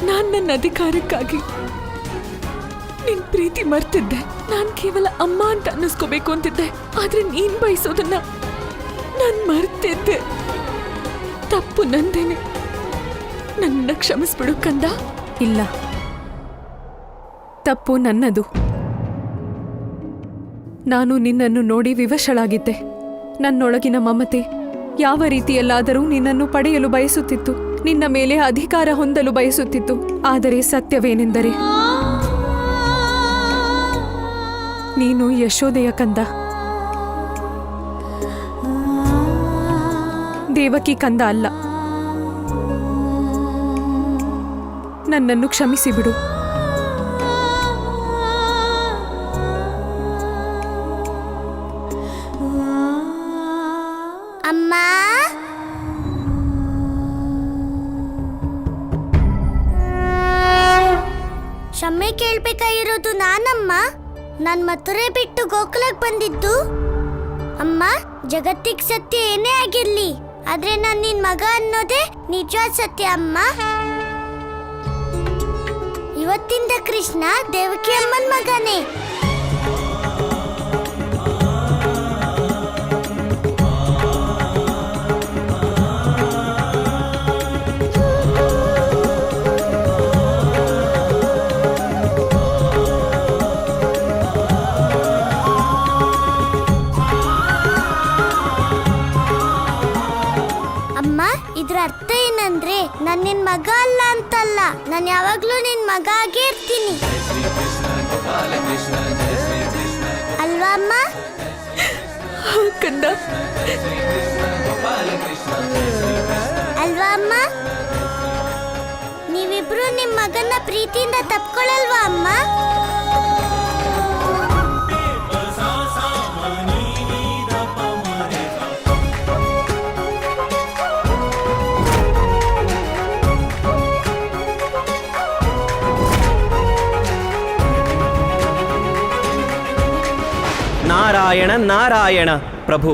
ನಾನ್ ನನ್ನ ಅಧಿಕಾರಕ್ಕಾಗಿ ನಿನ್ ಪ್ರೀತಿ ಮರ್ತಿದ್ದೆ. ನಾನ್ ಕೇವಲ ಅಮ್ಮ ಅಂತ ಅನ್ನಿಸ್ಕೋಬೇಕು ಅಂತಿದ್ದೆ. ಆದ್ರೆ ನೀನ್ ಬಯಸೋದನ್ನ ನಾನ್ ಮರ್ತಿದ್ದೆ. ತಪ್ಪು ನಂದೇನೆ. ನನ್ನ ಕ್ಷಮಿಸ್ಬಿಡು ಕಂದ. ಇಲ್ಲ, ತಪ್ಪು ನನ್ನದು. ನಾನು ನಿನ್ನನ್ನು ನೋಡಿ ವಿವಶಳಾಗಿದ್ದೆ. ನನ್ನೊಳಗಿನ ಮಮತೆ ಯಾವ ರೀತಿಯಲ್ಲಾದರೂ ನಿನ್ನನ್ನು ಪಡೆಯಲು ಬಯಸುತ್ತಿತ್ತು, ನಿನ್ನ ಮೇಲೆ ಅಧಿಕಾರ ಹೊಂದಲು ಬಯಸುತ್ತಿತ್ತು. ಆದರೆ ಸತ್ಯವೇನೆಂದರೆ ನೀನು ಯಶೋದೆಯ ಕಂದ, ದೇವಕಿ ಕಂದ ಅಲ್ಲ. ನನ್ನನ್ನು ಕ್ಷಮಿಸಿಬಿಡು. ಅಮ್ಮ, ಕ್ಷಮೆ ಕೇಳ್ಬೇಕಾಗಿರೋದು ನಾನಮ್ಮ. ನಾನ್ ಮಥುರೆ ಬಿಟ್ಟು ಗೋಕುಲಕ್ಕೆ ಬಂದಿದ್ದು. ಅಮ್ಮ, ಜಗತ್ತಿಗೆ ಸತ್ಯ ಏನೇ ಆಗಿರ್ಲಿ, ಆದ್ರೆ ನಾನ್ ನಿನ್ ಮಗ ಅನ್ನೋದೇ ನಿಜವಾದ ಸತ್ಯ ಅಮ್ಮ. ಇವತ್ತಿಂದ ಕೃಷ್ಣ ದೇವಕಿ ಅಮ್ಮನ್ ಮಗನೇ. ಇದ್ರ ಅರ್ಥ ಏನಂದ್ರೆ ನಾನ್ ನಿನ್ ಮಗ ಅಲ್ಲ ಅಂತಲ್ಲ, ನಾನ್ ಯಾವಾಗ್ಲೂ ನಿನ್ ಮಗ ಆಗೇ ಇರ್ತೀನಿ. ಅಲ್ವಾ ಅಮ್ಮ? ಕಂದ, ಅಲ್ವಾ ಅಮ್ಮ? ನೀವಿಬ್ರು ನಿಮ್ ಮಗನ ಪ್ರೀತಿಯಿಂದ ತಪ್ಕೊಳ್ಳಲ್ವಾ ಅಮ್ಮ? ನಾರಾಯಣ ನಾರಾಯಣ. ಪ್ರಭು,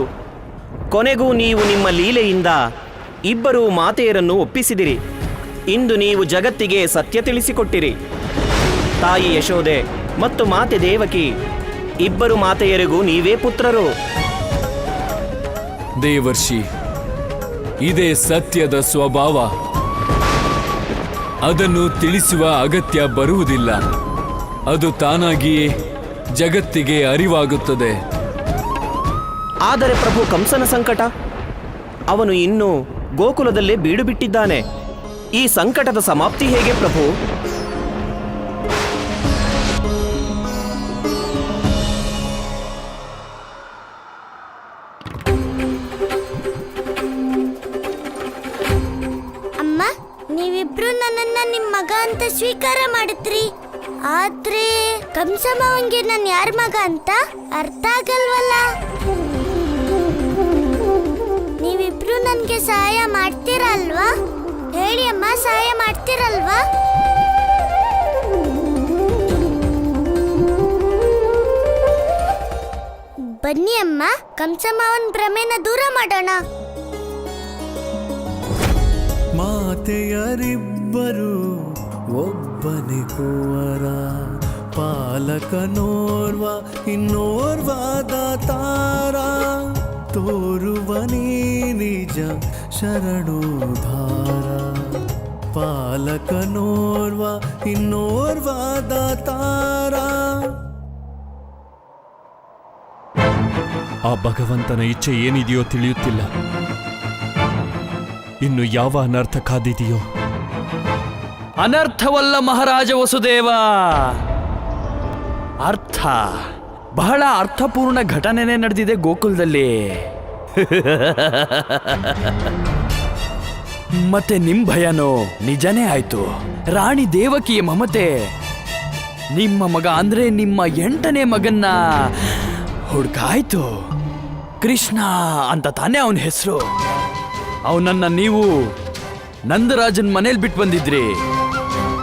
ಕೊನೆಗೂ ನೀವು ನಿಮ್ಮ ಲೀಲೆಯಿಂದ ಇಬ್ಬರು ಮಾತೆಯರನ್ನು ಒಪ್ಪಿಸಿದಿರಿ. ಇಂದು ನೀವು ಜಗತ್ತಿಗೆ ಸತ್ಯ ತಿಳಿಸಿಕೊಟ್ಟಿರಿ. ತಾಯಿ ಯಶೋದೆ ಮತ್ತು ಮಾತೆ ದೇವಕಿ ಇಬ್ಬರು ಮಾತೆಯರಿಗೂ ನೀವೇ ಪುತ್ರರು. ದೇವರ್ಷಿ, ಇದೇ ಸತ್ಯದ ಸ್ವಭಾವ. ಅದನ್ನು ತಿಳಿಸುವ ಅಗತ್ಯ ಬರುವುದಿಲ್ಲ. ಅದು ತಾನಾಗಿಯೇ ಜಗತ್ತಿಗೆ ಅರಿವಾಗುತ್ತದೆ. ಆದರೆ ಪ್ರಭು ಕಂಸನ ಸಂಕಟ, ಅವನು ಇನ್ನೂ ಗೋಕುಲದಲ್ಲೇ ಬೀಡು ಬಿಟ್ಟಿದ್ದಾನೆ. ಈ ಸಂಕಟದ ಸಮಾಪ್ತಿ ಹೇಗೆ ಪ್ರಭು? ಅಮ್ಮ, ನೀವಿಬ್ರು ನನ್ನನ್ನ ನಿಮ್ ಮಗ ಅಂತ ಸ್ವೀಕಾರ ಮಾಡಿದ್ರಿ. ಆದ್ರೆ ಕಂಸಮ್ಮವಂಗೆ ನಾನು ಯಾರ ಮಗ ಅಂತ ಅರ್ಥ ಆಗಲ್ವಲ್ಲ. ನೀವಿಬ್ರು ನನ್ಗೆ ಸಹಾಯ ಮಾಡ್ತೀರಲ್ವಾ? ಹೇಳಿ ಅಮ್ಮ, ಸಹಾಯ ಮಾಡ್ತೀರಲ್ವಾ? ಬನ್ನಿ ಅಮ್ಮ, ಕಂಸಮ್ಮವನ್ ಭ್ರಮೆನ ದೂರ ಮಾಡೋಣ. ಮಾತೆಯರಿಬ್ಬರು ಒಬ್ಬನೇ ಕುವರ, ಪಾಲಕನೋರ್ವ ಇನ್ನೋರ್ವ ದಾತಾರ, ತೋರುವ ನೀ ನಿಜ ಶರಣೋದ್ಧಾರ. ಪಾಲಕನೋರ್ವ ಇನ್ನೋರ್ವ ದಾತಾರ. ಆ ಭಗವಂತನ ಇಚ್ಛೆ ಏನಿದೆಯೋ ತಿಳಿಯುತ್ತಿಲ್ಲ. ಇನ್ನು ಯಾವ ಅನರ್ಥ ಕಾದಿದೆಯೋ? ಅನರ್ಥವಲ್ಲ ಮಹಾರಾಜ ವಸುದೇವ, ಅರ್ಥ. ಬಹಳ ಅರ್ಥಪೂರ್ಣ ಘಟನೆನೇ ನಡೆದಿದೆ ಗೋಕುಲದಲ್ಲಿ. ಮತ್ತೆ ನಿಮ್ ಭಯನೋ ನಿಜನೇ ಆಯ್ತು. ರಾಣಿ ದೇವಕಿಯ ಮಮತೆ, ನಿಮ್ಮ ಮಗ ಅಂದ್ರೆ ನಿಮ್ಮ 8ನೇ ಮಗನ್ನ ಹುಡ್ಕಾಯ್ತು. ಕೃಷ್ಣ ಅಂತ ತಾನೇ ಅವನ ಹೆಸರು. ಅವನನ್ನ ನೀವು ನಂದರಾಜನ್ ಮನೇಲಿ ಬಿಟ್ಟು ಬಂದಿದ್ರಿ.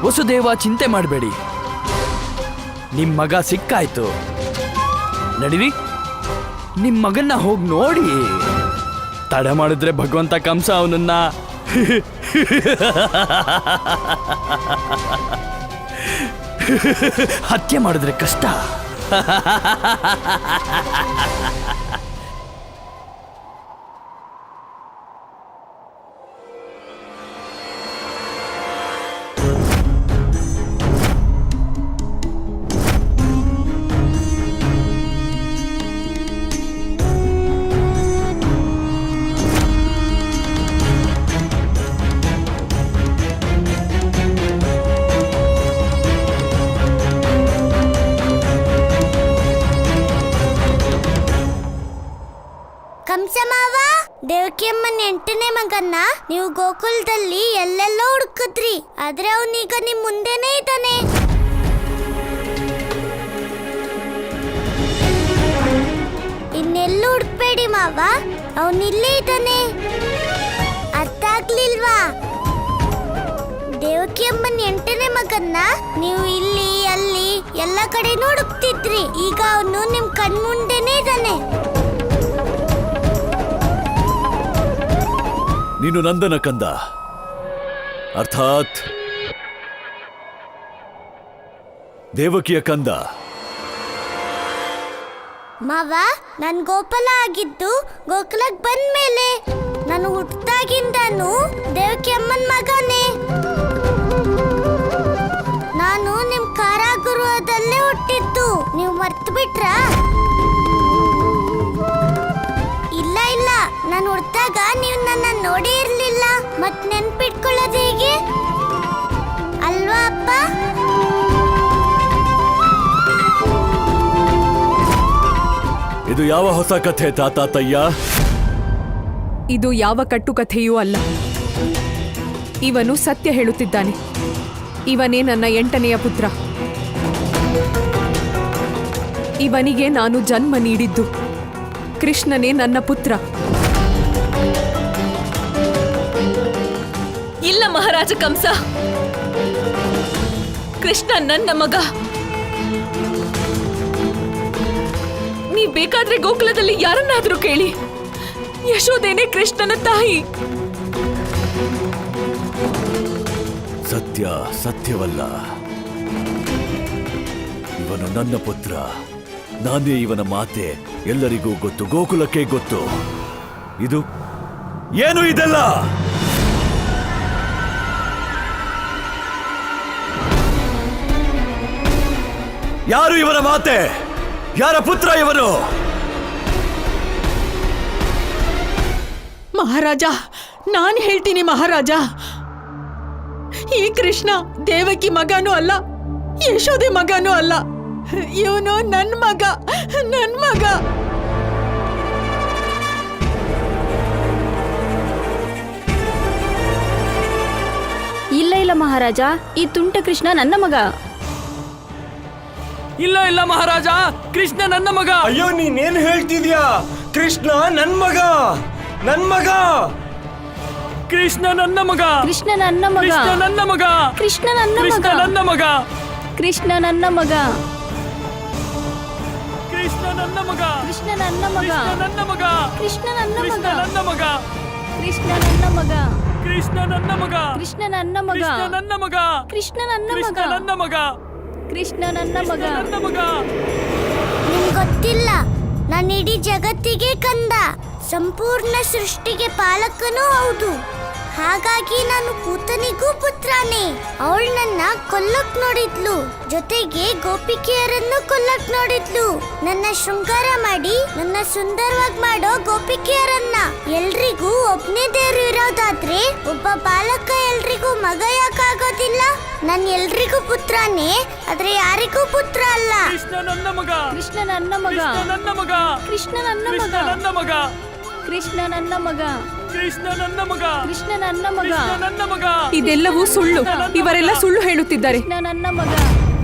ವಸುದೇವ, ಚಿಂತೆ ಮಾಡಬೇಡಿ, ನಿಮ್ ಮಗ ಸಿಕ್ಕಾಯ್ತು. ನಡೀರಿ, ನಿಮ್ ಮಗನ್ನ ಹೋಗಿ ನೋಡಿ. ತಡ ಮಾಡಿದ್ರೆ ಭಗವಂತ ಕಂಸ ಅವನನ್ನ ಹತ್ಯೆ ಮಾಡಿದ್ರೆ ಕಷ್ಟ. ಕಂಸಮಾವ, ದೇವಕಿಯಮ್ಮನ 8ನೇ ಮಗನ್ನ ನೀವು ಗೋಕುಲದಲ್ಲಿ ಎಲ್ಲೆಲ್ಲೋ ಹುಡುಕಿದ್ರಿ. ಆದ್ರೆ ಅವನೀಗ ನಿಮ್ ಮುಂದೆನೇ ಇದ್ದಾನೆ. ಇನ್ನೆಲ್ಲೂ ಹುಡುಕ್ಬೇಡಿ ಮಾವ, ಅವನಿಲ್ಲೇ ಇದ್ದಾನೆ. ಅರ್ಥ ಆಗ್ಲಿಲ್ವಾ? ದೇವಕಿಯಮ್ಮನ 8ನೇ ಮಗನ್ನ ನೀವು ಇಲ್ಲಿ ಅಲ್ಲಿ ಎಲ್ಲ ಕಡೆ ಹುಡುಕ್ತಿದ್ರಿ. ಈಗ ಅವನು ನಿಮ್ ಕಣ್ಮುಂದೆನೇ ಇದ್ದಾನೆ. ನೀನು ನಂದನ ಕಂದ, ಅರ್ಥಾತ್ ದೇವಕಿಯ ಕಂದ. ಮಾವ, ನಾನ್ ಗೋಪಾಲ ಆಗಿದ್ದು ಗೋಕುಲಕ್ ಬಂದ್ಮೇಲೆ. ನಾನು ಹುಟ್ಟಾಗಿಂದನು ದೇವಕಿ ಅಮ್ಮನ್ ಮಗನೇ. ನಾನು ನಿಮ್ ಕಾರಾಗೃಹದಲ್ಲೇ ಹುಟ್ಟಿದ್ದು. ನೀವು ಮರ್ತು ಬಿಟ್ರಾ? ಇಲ್ಲ ಇಲ್ಲ, ನಾನು ಹುಟ್ಟಾಗ ನೀವು ನನ್ನ ನೋಡೇ ಇರ್ಲಿಲ್ಲ. ಮತ್ ನೆನ್ಪಿಟ್ಕೊಳ್ಳೋದು ಹೇಗೆ ಅಲ್ವಾ ಅಪ್ಪ? ಇದು ಯಾವ ಹೊಸ ಕಥೆ ತಾತಯ್ಯ? ಇದು ಯಾವ ಕಟ್ಟುಕಥೆಯೂ ಅಲ್ಲ. ಇವನು ಸತ್ಯ ಹೇಳುತ್ತಿದ್ದಾನೆ. ಇವನೇ ನನ್ನ 8ನೆಯ ಪುತ್ರ. ಇವನಿಗೆ ನಾನು ಜನ್ಮ ನೀಡಿದ್ದು. ಕೃಷ್ಣನೇ ನನ್ನ ಪುತ್ರ. ಇಲ್ಲ ಮಹಾರಾಜ ಕಂಸ, ಕೃಷ್ಣ ನನ್ನ ಮಗ. ನೀವ್ ಬೇಕಾದ್ರೆ ಗೋಕುಲದಲ್ಲಿ ಯಾರನ್ನಾದ್ರೂ ಕೇಳಿ, ಯಶೋದೇನೆ ಕೃಷ್ಣನ ತಾಯಿ. ಸತ್ಯ ಸತ್ಯವಲ್ಲ. ಇವನು ನನ್ನ ಪುತ್ರ. ನಾನೇ ಇವನ ಮಾತೆ. ಎಲ್ಲರಿಗೂ ಗೊತ್ತು, ಗೋಕುಲಕ್ಕೆ ಗೊತ್ತು. ಇದು ಏನು ಇದೆಲ್ಲ? ಯಾರು ಇವನ ಮಾತೆ? ಯಾರ ಪುತ್ರ ಇವನು? ಮಹಾರಾಜ, ನಾನು ಹೇಳ್ತೀನಿ ಮಹಾರಾಜ, ಈ ಕೃಷ್ಣ ದೇವಕಿ ಮಗನೂ ಅಲ್ಲ, ಯಶೋದೆ ಮಗನೂ ಅಲ್ಲ. ಇವನು ನನ್ ಮಗ. ಇಲ್ಲ ಮಹಾರಾಜ, ಈ ತುಂಟ ಕೃಷ್ಣ ನನ್ನ ಮಗ. ಇಲ್ಲ ಮಹಾರಾಜ, ಕೃಷ್ಣ ನನ್ನ ಮಗ. ಅಯ್ಯೋ, ನೀನೇನ್ ಹೇಳ್ತಿದ್ಯಾ? ಕೃಷ್ಣ ನನ್ ಮಗ. ಕೃಷ್ಣ ನನ್ನ ಮಗ. ಕೃಷ್ಣ ನನ್ನ ಮಗ. ಕೃಷ್ಣ ನನ್ನ ಮಗ. ಕೃಷ್ಣ ನನ್ನ ಮಗ. ಕೃಷ್ಣ ನನ್ನ ಮಗ. ಕೃಷ್ಣ ನನ್ನ ಮಗ. ಕೃಷ್ಣ ನನ್ನ ಮಗ. ಕೃಷ್ಣ ನನ್ನ ಮಗ. ಕೃಷ್ಣ ನನ್ನ ಮಗ. ಕೃಷ್ಣ ನನ್ನ ಮಗ. ಕೃಷ್ಣ ನನ್ನ ಮಗ. ಕೃಷ್ಣ ನನ್ನ ಮಗ. ಕೃಷ್ಣ ನನ್ನ ಮಗ. ಕೃಷ್ಣ ನನ್ನ ಮಗ. ಕೃಷ್ಣ ನನ್ನ ಮಗ. ಕೃಷ್ಣ ನನ್ನ ಮಗ. ನನ್ನ ಮಗ. ನಿಮ್ಗ್ ಗೊತ್ತಿಲ್ಲ, ನಾನು ಇಡೀ ಜಗತ್ತಿಗೆ ಕಂದ, ಸಂಪೂರ್ಣ ಸೃಷ್ಟಿಗೆ ಪಾಲಕನೂ ಹೌದು. ಹಾಗಾಗಿ ನಾನು ಪೂತನಿಗೂ ಪುತ್ರನೇ. ಅವಳು ನನ್ನ ಕೊಲ್ಲಕ್ ನೋಡಿದ್ಲು, ಜೊತೆಗೆ ಗೋಪಿಕೆಯರನ್ನು ಕೊಲ್ಲಕ್ ನೋಡಿದ್ಲು. ನನ್ನ ಶೃಂಗಾರ ಮಾಡಿ ನನ್ನ ಸುಂದರವಾಗಿ ಮಾಡೋ ಗೋಪಿಕೆಯರನ್ನ. ಎಲ್ರಿಗೂ ಒಬ್ನೇ ದೇವ್ರು ಇರೋದಾದ್ರೆ ಒಬ್ಬ ಬಾಲಕ ಎಲ್ರಿಗೂ ಮಗ ಯಾಕಾಗೋದಿಲ್ಲ? ನಾನು ಎಲ್ರಿಗೂ ಪುತ್ರನೇ, ಆದ್ರೆ ಯಾರಿಗೂ ಪುತ್ರ ಅಲ್ಲ. ಕೃಷ್ಣ ನನ್ನ ಮಗ. ಕೃಷ್ಣ ನನ್ನ ಮಗ. ನನ್ನ ಮಗ. ಕೃಷ್ಣ ನನ್ನ ಮಗ. ನನ್ನ ಮಗ. ಕೃಷ್ಣ ನನ್ನ ಮಗ. ಕೃಷ್ಣ ನನ್ನ ಮಗ. ಕೃಷ್ಣ ನನ್ನ ಮಗ. ನನ್ನ ಮಗ. ಇದೆಲ್ಲವೂ ಸುಳ್ಳು. ಇವರೆಲ್ಲ ಸುಳ್ಳು ಹೇಳುತ್ತಿದ್ದಾರೆ. ಕೃಷ್ಣ ನನ್ನ ಮಗ.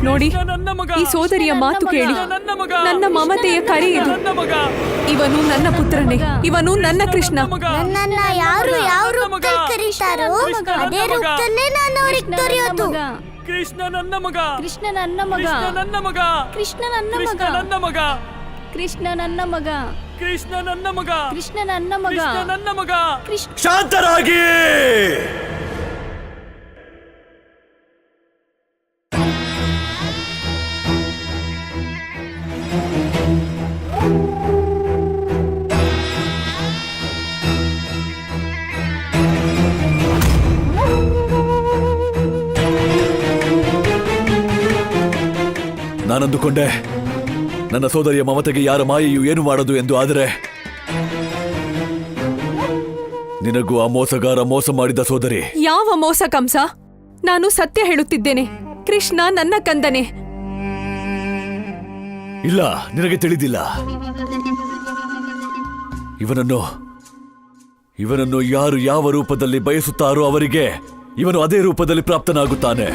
ನೋಡಿ, ನನ್ನ ಮಗ. ಈ ಸೋದರಿಯ ಮಾತು ಕೇಳಿ. ನನ್ನ ಮಗ. ನನ್ನ ಮಮತೆಯ ಕರೆ ಇದು. ನನ್ನ ಮಗ. ಇವನು ನನ್ನ ಪುತ್ರನೇ. ಇವನು ನನ್ನ ಕೃಷ್ಣ. ನನ್ನನ್ನ ಯಾರು ಯಾವ ರೂಪದಲ್ಲಿ ಕರೀತಾರೋ ಅದೇ ರೂಪದಲ್ಲೇ ನಾನು ಅವ್ರಿಗೆ ದೊರೆಯೋದು. ಕೃಷ್ಣ ನನ್ನ ಮಗ. ಕೃಷ್ಣ ನನ್ನ ಮಗ. ನನ್ನ ಮಗ. ಕೃಷ್ಣ ನನ್ನ ಮಗ. ನನ್ನ ಮಗ. ಕೃಷ್ಣ ನನ್ನ ಮಗ. ಕೃಷ್ಣ ನನ್ನ ಮಗ. ಕೃಷ್ಣ ನನ್ನ ಮಗ. ನನ್ನ ಮಗ. ಕೃಷ್ಣ ಶಾಂತರಾಗಿ. ನಾನಂದುಕೊಂಡೆ ನನ್ನ ಸೋದರಿಯ ಮಮತೆಗೆ ಯಾರ ಮಾಯೆಯು ಏನು ಮಾಡದು ಎಂದು. ಆದರೆ ನಿನಗೂ ಆ ಮೋಸಗಾರ ಮೋಸ ಮಾಡಿದ ಸೋದರಿ. ಯಾವ ಮೋಸ ಕಂಸ? ನಾನು ಸತ್ಯ ಹೇಳುತ್ತಿದ್ದೇನೆ. ಕೃಷ್ಣ ನನ್ನ ಕಂದನೆ. ಇಲ್ಲ, ನಿನಗೆ ತಿಳಿದಿಲ್ಲ. ಇವನನ್ನು ಯಾರು ಯಾವ ರೂಪದಲ್ಲಿ ಬಯಸುತ್ತಾರೋ ಅವರಿಗೆ ಇವನು ಅದೇ ರೂಪದಲ್ಲಿ ಪ್ರಾಪ್ತನಾಗುತ್ತಾನೆ.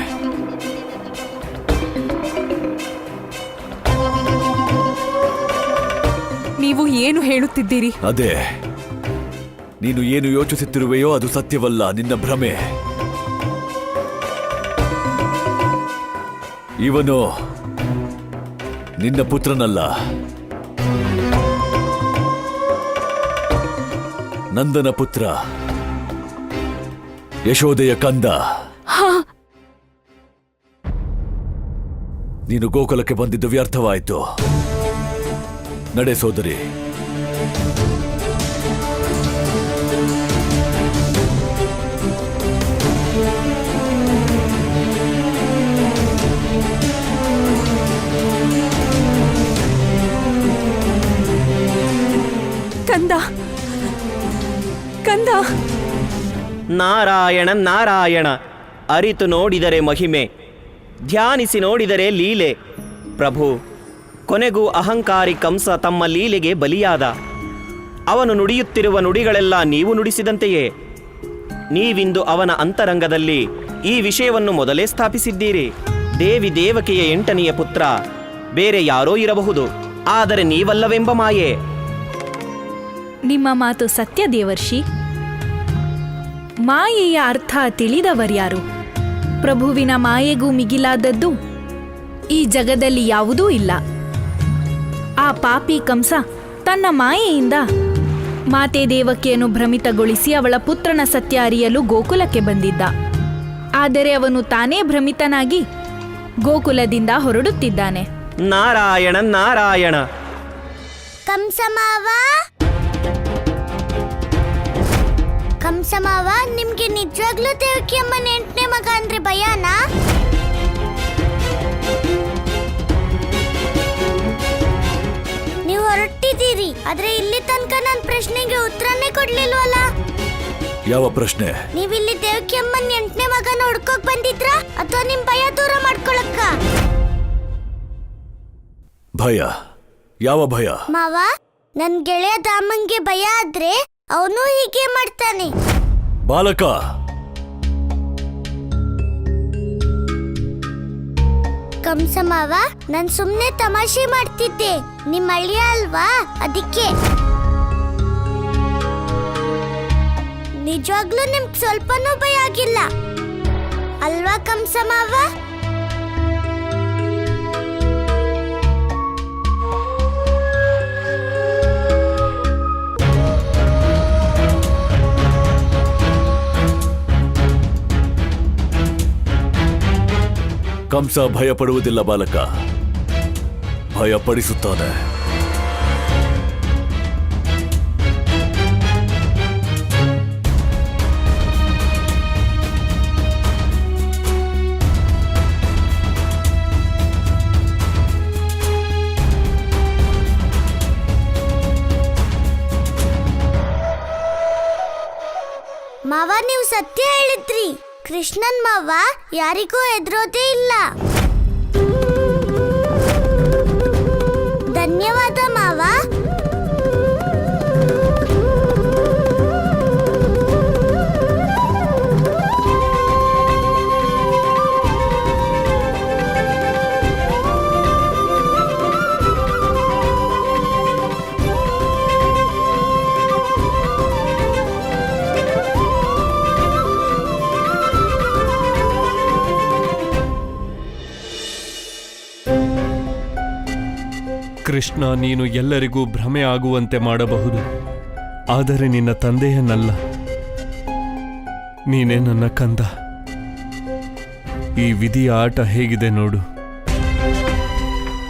ನೀವು ಏನು ಹೇಳುತ್ತಿದ್ದೀರಿ? ಅದೇ, ನೀನು ಏನು ಯೋಚಿಸುತ್ತಿರುವೆಯೋ ಅದು ಸತ್ಯವಲ್ಲ, ನಿನ್ನ ಭ್ರಮೆ. ಇವನು ನಿನ್ನ ಪುತ್ರನಲ್ಲ, ನಂದನ ಪುತ್ರ, ಯಶೋದೆಯ ಕಂದ. ನೀನು ಗೋಕುಲಕ್ಕೆ ಬಂದಿದ್ದು ವ್ಯರ್ಥವಾಯಿತು. ನಡೆ ಸೋದರಿ. ಕಂದ, ಕಂದ. ನಾರಾಯಣ ನಾರಾಯಣ. ಅರಿತು ನೋಡಿದರೆ ಮಹಿಮೆ, ಧ್ಯಾನಿಸಿ ನೋಡಿದರೆ ಲೀಲೆ. ಪ್ರಭು, ಕೊನೆಗೂ ಅಹಂಕಾರಿ ಕಂಸ ತಮ್ಮ ಲೀಲೆಗೆ ಬಲಿಯಾದ. ಅವನು ನುಡಿಯುತ್ತಿರುವ ನುಡಿಗಳೆಲ್ಲ ನೀವು ನುಡಿಸಿದಂತೆಯೇ. ನೀವಿಂದು ಅವನ ಅಂತರಂಗದಲ್ಲಿ ಈ ವಿಷಯವನ್ನು ಮೊದಲೇ ಸ್ಥಾಪಿಸಿದ್ದೀರಿ. ದೇವಿ ದೇವಕಿಯ 8ನೆಯ ಪುತ್ರ ಬೇರೆ ಯಾರೋ ಇರಬಹುದು, ಆದರೆ ನೀವಲ್ಲವೆಂಬ ಮಾಯೆ. ನಿಮ್ಮ ಮಾತು ಸತ್ಯ ದೇವರ್ಷಿ. ಮಾಯೆಯ ಅರ್ಥ ತಿಳಿದವರ್ಯಾರು? ಪ್ರಭುವಿನ ಮಾಯೆಗೂ ಮಿಗಿಲಾದದ್ದು ಈ ಜಗದಲ್ಲಿ ಯಾವುದೂ ಇಲ್ಲ. ಆ ಪಾಪಿ ಕಂಸ ತನ್ನ ಮಾಯೆಯಿಂದ ಮಾತೆ ದೇವಕಿಯನ್ನು ಭ್ರಮಿತಗೊಳಿಸಿ ಅವಳ ಪುತ್ರನ ಸತ್ಯ ಅರಿಯಲು ಗೋಕುಲಕ್ಕೆ ಬಂದಿದ್ದ. ಆದರೆ ಅವನು ತಾನೇ ಭ್ರಮಿತನಾಗಿ ಗೋಕುಲದಿಂದ ಹೊರಡುತ್ತಿದ್ದಾನೆ. ನಾರಾಯಣ ನಾರಾಯಣ. ಕಂಸಮಾವ, ಕಂಸಮಾವ, ನಿಮ್ಗೆ ನಿಜವಾಗ್ಲೂ ದೇವಕಿ ಅಮ್ಮನ 8ನೇ ಮಗ ಅಂದ್ರೆ ಭಯನಾ? ನೀವು ಹೊರಟಿದ್ದೀರಿ, ಆದ್ರೆ ಇಲ್ಲಿ ತನಕ ನನ್ನ ಪ್ರಶ್ನೆಗೆ ಉತ್ತರನೇ ಕೊಡ್ಲಿಲ್ವಲ್ಲ. ಯಾವ ಪ್ರಶ್ನೆ? ನೀವಿಲ್ಲಿ ದೇವಕಿ ಅಮ್ಮನ 8ನೇ ಮಗನ ಹುಡ್ಕೋಕ್ ಬಂದಿದ್ರಾ ಅಥವಾ ನಿಮ್ ಭಯ ದೂರ ಮಾಡ್ಕೊಳಕ್ಕ? ಭಯ? ಯಾವ ಭಯ? ಮಾವ, ನನ್ ಗೆಳೆಯ ದಾಮಂಗೆ ಭಯ ಆದ್ರೆ ಅವನು ಹೀಗೆ ಮಾಡ್ತಾನೆ. ಬಾಲಕ, ಕಂಸಮಾವ, ನಾನ್ ಸುಮ್ನೆ ತಮಾಷೆ ಮಾಡ್ತಿದ್ದೆ. ನಿಮ್ ಅಳಿಯ ಅಲ್ವಾ, ಅದಕ್ಕೆ. ನಿಜವಾಗ್ಲೂ ನಿಮ್ಗೆ ಸ್ವಲ್ಪನೂ ಭಯ ಆಗಿಲ್ಲ ಅಲ್ವಾ ಕಂಸಮಾವ? ಕಂಸ ಭಯ ಪಡುವುದಿಲ್ಲ ಬಾಲಕ, ಭಯಪಡಿಸುತ್ತಾನೆ. ಮಾವ, ನೀವು ಸತ್ಯ ಹೇಳಿದ್ರಿ. ಕೃಷ್ಣನ್ ಮಾವ ಯಾರಿಗೂ ಹೆದರೋದೇ ಇಲ್ಲ. ಧನ್ಯವಾದ ಮಾವ. ಕೃಷ್ಣ, ನೀನು ಎಲ್ಲರಿಗೂ ಭ್ರಮೆ ಆಗುವಂತೆ ಮಾಡಬಹುದು, ಆದರೆ ನಿನ್ನ ತಂದೆಯನ್ನಲ್ಲ. ನೀನೇ ನನ್ನ ಕಂದ. ಈ ವಿಧಿಯ ಆಟ ಹೇಗಿದೆ ನೋಡು.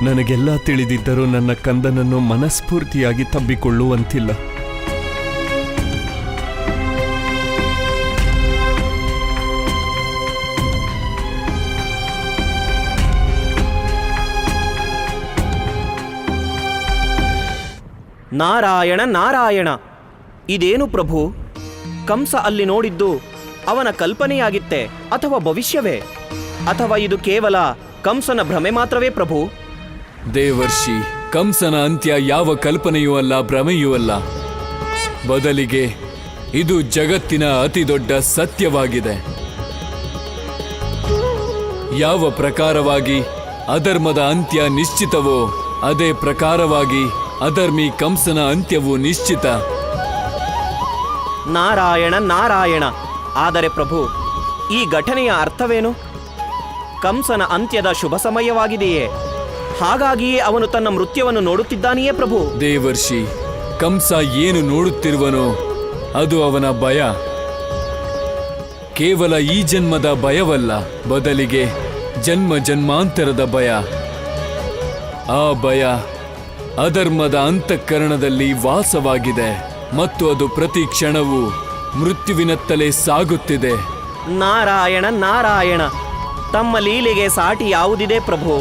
ನನಗೆಲ್ಲ ತಿಳಿದಿದ್ದರೂ ನನ್ನ ಕಂದನನ್ನು ಮನಸ್ಫೂರ್ತಿಯಾಗಿ ತಬ್ಬಿಕೊಳ್ಳುವಂತಿಲ್ಲ. ನಾರಾಯಣ ನಾರಾಯಣ. ಇದೇನು ಪ್ರಭು? ಕಂಸ ಅಲ್ಲಿ ನೋಡಿದ್ದು ಅವನ ಕಲ್ಪನೆಯಾಗಿತ್ತೆ ಅಥವಾ ಭವಿಷ್ಯವೇ? ಅಥವಾ ಇದು ಕೇವಲ ಕಂಸನ ಭ್ರಮೆ ಮಾತ್ರವೇ ಪ್ರಭು? ದೇವರ್ಷಿ, ಕಂಸನ ಅಂತ್ಯ ಯಾವ ಕಲ್ಪನೆಯೂ ಅಲ್ಲ, ಭ್ರಮೆಯೂ ಅಲ್ಲ. ಬದಲಿಗೆ ಇದು ಜಗತ್ತಿನ ಅತಿದೊಡ್ಡ ಸತ್ಯವಾಗಿದೆ. ಯಾವ ಪ್ರಕಾರವಾಗಿ ಅಧರ್ಮದ ಅಂತ್ಯ ನಿಶ್ಚಿತವೋ ಅದೇ ಪ್ರಕಾರವಾಗಿ ಅಧರ್ಮಿ ಕಂಸನ ಅಂತ್ಯವು ನಿಶ್ಚಿತ. ನಾರಾಯಣ ನಾರಾಯಣ. ಆದರೆ ಪ್ರಭು, ಈ ಘಟನೆಯ ಅರ್ಥವೇನು? ಕಂಸನ ಅಂತ್ಯದ ಶುಭ ಸಮಯವಾಗಿದೆಯೇ? ಹಾಗಾಗಿಯೇ ಅವನು ತನ್ನ ಮೃತ್ಯುವನ್ನು ನೋಡುತ್ತಿದ್ದಾನೆಯೇ ಪ್ರಭು? ದೇವರ್ಷಿ, ಕಂಸ ಏನು ನೋಡುತ್ತಿರುವನೋ ಅದು ಅವನ ಭಯ. ಕೇವಲ ಈ ಜನ್ಮದ ಭಯವಲ್ಲ, ಬದಲಿಗೆ ಜನ್ಮ ಜನ್ಮಾಂತರದ ಭಯ. ಆ ಭಯ ಅಧರ್ಮದ ಅಂತಃಕರಣದಲ್ಲಿ ವಾಸವಾಗಿದೆ ಮತ್ತು ಅದು ಪ್ರತಿ ಕ್ಷಣವೂ ಮೃತ್ಯುವಿನತ್ತಲೇ ಸಾಗುತ್ತಿದೆ. ನಾರಾಯಣ ನಾರಾಯಣ. ತಮ್ಮ ಲೀಲೆಗೆ ಸಾಟಿ ಯಾವುದಿದೆ ಪ್ರಭು?